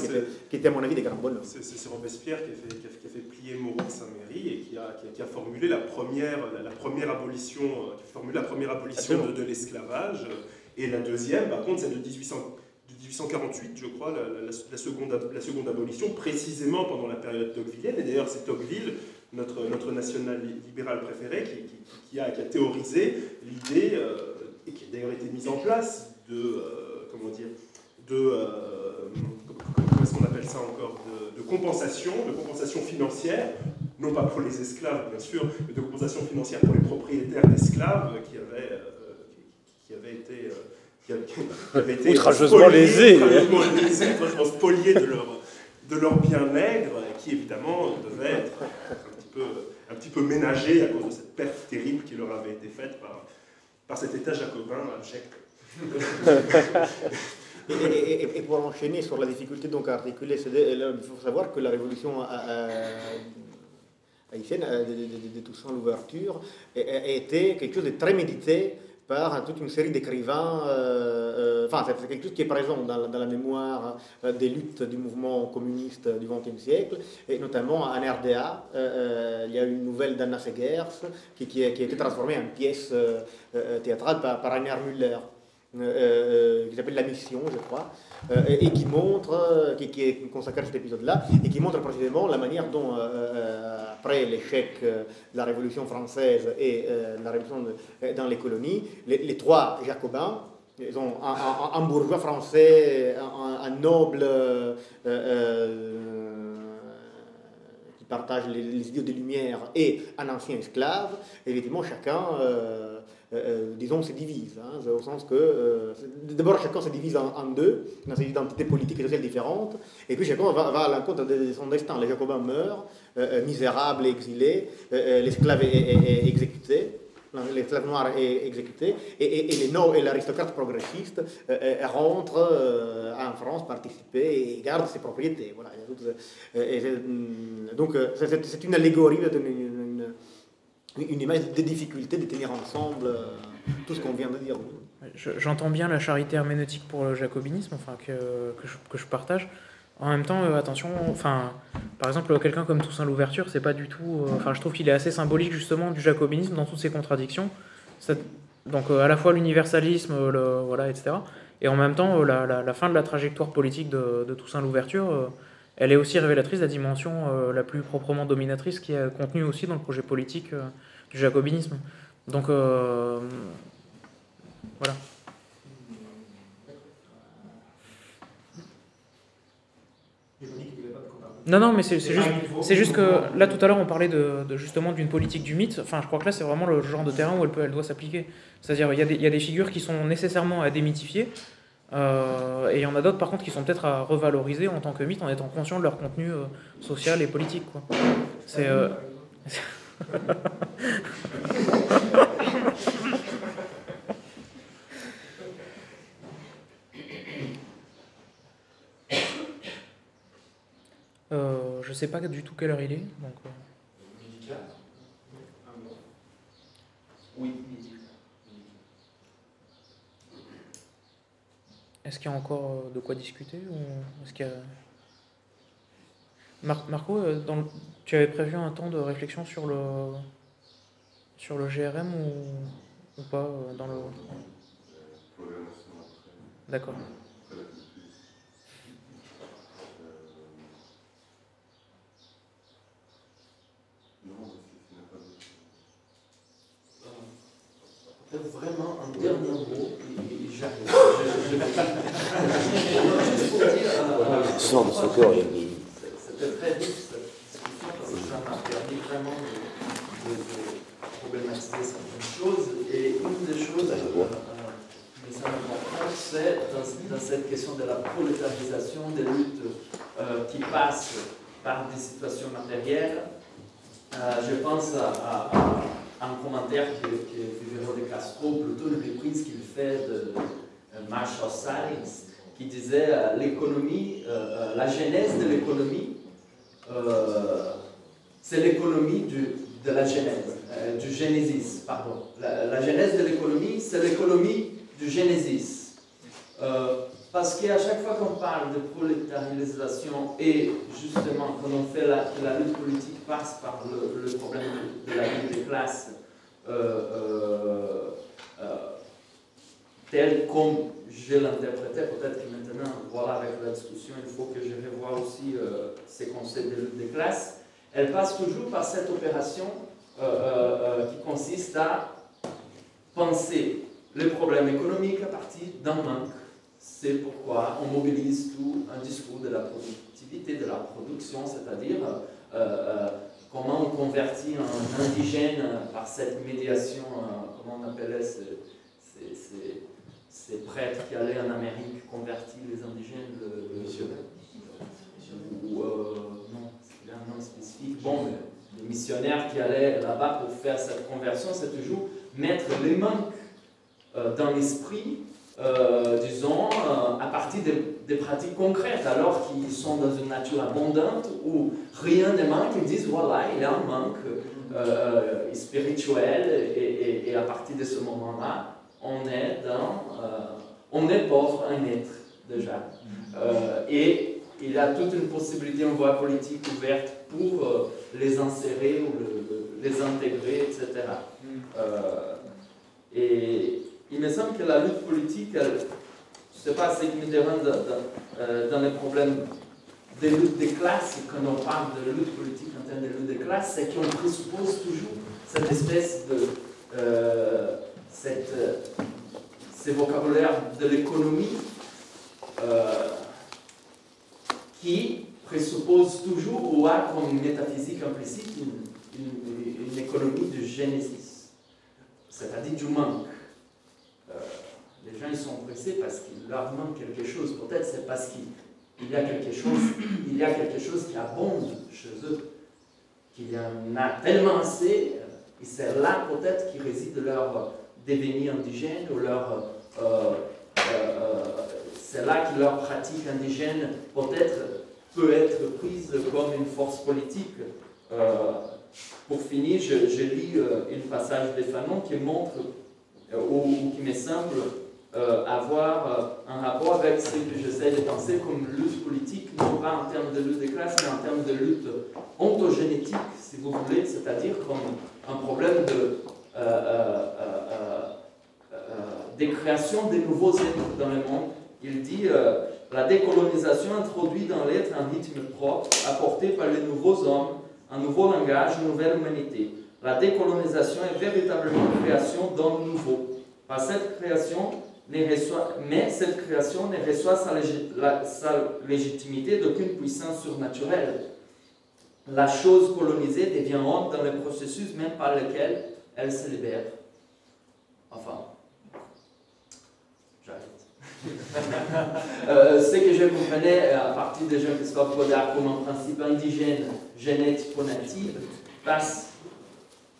qui était à mon avis des grands bonhommes. C'est Robespierre qui a fait plier Moreau de Saint-Méry et qui a formulé la première abolition de l'esclavage. Et la deuxième, par contre, celle de 1848, je crois, la seconde abolition, précisément pendant la période tocquevillienne. Et d'ailleurs, c'est Tocqueville, notre national-libéral préféré, qui a théorisé l'idée, et qui a d'ailleurs été mise en place, comment est-ce qu'on appelle ça encore, de compensation financière, non pas pour les esclaves, bien sûr, mais de compensation financière pour les propriétaires d'esclaves qui avaient été outrageusement lésés, spoliés de leur bien maigre, et qui évidemment devaient être un petit peu ménagés à cause de cette perte terrible qui leur avait été faite par cet État jacobin abject. Et pour enchaîner sur la difficulté donc à articuler, il faut savoir que la révolution haïtienne de Toussaint l'ouverture était quelque chose de très médité par toute une série d'écrivains. C'est quelque chose qui est présent dans la mémoire des luttes du mouvement communiste du XXe siècle, et notamment en RDA. Il y a une nouvelle d'Anna Segers qui a été transformée en pièce théâtrale par Rainer Müller, qui s'appelle La Mission, je crois, et qui montre, qui est consacré à cet épisode-là, et qui montre précisément la manière dont, après l'échec de la Révolution française et la Révolution dans les colonies, les trois Jacobins, ils ont un bourgeois français, un noble qui partage les idéaux des Lumières, et un ancien esclave. Évidemment, chacun disons, se divise, hein, au sens que d'abord chacun se divise en deux, dans ses identités politiques et sociales différentes, et puis chacun va à l'encontre de son destin. Les Jacobins meurent, misérables et exilés, l'esclave est exécuté, l'esclave noir est exécuté, et l'aristocrate progressiste rentre en France, participer et garde ses propriétés. Voilà. Donc c'est une allégorie, une image des difficultés de tenir ensemble tout ce qu'on vient de dire. J'entends bien la charité herméneutique pour le jacobinisme, enfin, que je partage. En même temps, attention, enfin, par exemple, quelqu'un comme Toussaint Louverture, c'est pas du tout. Enfin, je trouve qu'il est assez symbolique justement du jacobinisme dans toutes ses contradictions. Donc, à la fois l'universalisme, voilà, etc. Et en même temps, la fin de la trajectoire politique de Toussaint Louverture, elle est aussi révélatrice de la dimension la plus proprement dominatrice qui est contenue aussi dans le projet politique du jacobinisme. Donc, voilà. Non, mais c'est juste que là tout à l'heure on parlait justement d'une politique du mythe. Enfin, je crois que là c'est vraiment le genre de terrain où elle doit s'appliquer. C'est-à-dire il y a des figures qui sont nécessairement à démythifier, et il y en a d'autres par contre qui sont peut-être à revaloriser en tant que mythe en étant conscient de leur contenu social et politique, quoi. C'est je sais pas du tout quelle heure il est. Donc, Oui. Est-ce qu'il y a encore de quoi discuter ou est-ce qu'il y a... Marco, tu avais prévu un temps de réflexion sur le GRM ou pas dans le... D'accord. Vraiment un dernier mot, et j'arrive. Juste pour dire, c'était très vite cette discussion parce que ça m'a permis vraiment de problématiser certaines choses. Et une des choses qui me semble importante, c'est dans cette question de la prolétarisation des luttes qui passent par des situations matérielles. Je pense à un commentaire que Vivero de Castro, plutôt une reprise qu'il fait de Marshall Salins, qui disait l'économie, la genèse de l'économie, c'est l'économie de la genèse, du Genesis, pardon. La genèse de l'économie, c'est l'économie du Genesis. Parce qu'à chaque fois qu'on parle de prolétarisation et justement quand on fait que la lutte politique passe par le problème de la lutte des classes, tel comme je l'interprétais, peut-être que maintenant, voilà, avec la discussion, il faut que je revoie aussi ces concepts de lutte des classes, elle passe toujours par cette opération qui consiste à penser le problème économique à partir d'un manque. C'est pourquoi on mobilise tout un discours de la productivité, de la production, c'est-à-dire comment on convertit un indigène par cette médiation, comment on appelait ces prêtres qui allaient en Amérique convertir les indigènes, non, c'est un nom spécifique. Bon, les missionnaires qui allaient là-bas pour faire cette conversion, c'est toujours mettre les manques dans l'esprit, disons, à partir des pratiques concrètes, alors qu'ils sont dans une nature abondante où rien ne manque, ils disent voilà, il y a un manque spirituel, et à partir de ce moment-là, on est pauvre en être déjà. Et il y a toute une possibilité, une voie politique ouverte pour les insérer ou les intégrer, etc. Et il me semble que la lutte politique, je ne sais pas, ce qui me dérange dans les problèmes des luttes des classes, quand on parle de lutte politique en termes de lutte des classes, c'est qu'on présuppose toujours cette espèce de ces vocabulaires de l'économie qui présuppose toujours ou a comme métaphysique implicite une économie du génésis, c'est-à-dire du manque. Les gens ils sont pressés parce qu'il leur manque quelque chose. Peut-être c'est parce qu'il y a quelque chose qui abonde chez eux, qu'il y en a tellement assez Et c'est là peut-être qui réside leur devenir indigène ou leur... c'est là que leur pratique indigène peut-être peut être prise comme une force politique. Pour finir, je lis un passage de Fanon qui montre, ou qui me semble avoir un rapport avec ce que j'essaie de penser comme lutte politique, non pas en termes de lutte de classe, mais en termes de lutte ontogénétique, si vous voulez, c'est-à-dire comme un problème de création de nouveaux êtres dans le monde. Il dit la décolonisation introduit dans l'être un rythme propre, apporté par les nouveaux hommes, un nouveau langage, une nouvelle humanité. La décolonisation est véritablement une création d'hommes nouveaux. Par cette création, mais cette création ne reçoit sa légitimité d'aucune puissance surnaturelle. La chose colonisée devient homme dans le processus même par lequel elle se libère. Enfin, ce que je comprenais à partir de Jean-Christophe Godard comme un principe indigène génético-natif passe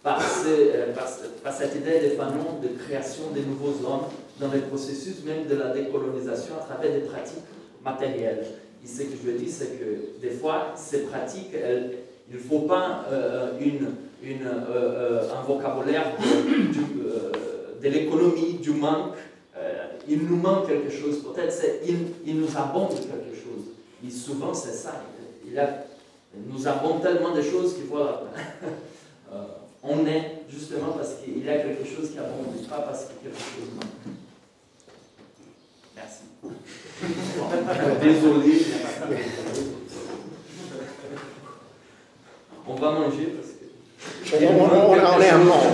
par cette idée de Fanon de création de nouveaux hommes dans le processus même de la décolonisation à travers des pratiques matérielles. Et ce que je veux dire, c'est que des fois, ces pratiques, il ne faut pas un vocabulaire de l'économie, du manque. Il nous manque quelque chose, peut-être il nous abonde quelque chose. Et souvent c'est ça, il nous abonde tellement de choses qu'il faut... on est justement parce qu'il y a quelque chose qui abonde, pas parce que quelque chose manque. Merci. Désolé. On va manger parce que... On est un monde.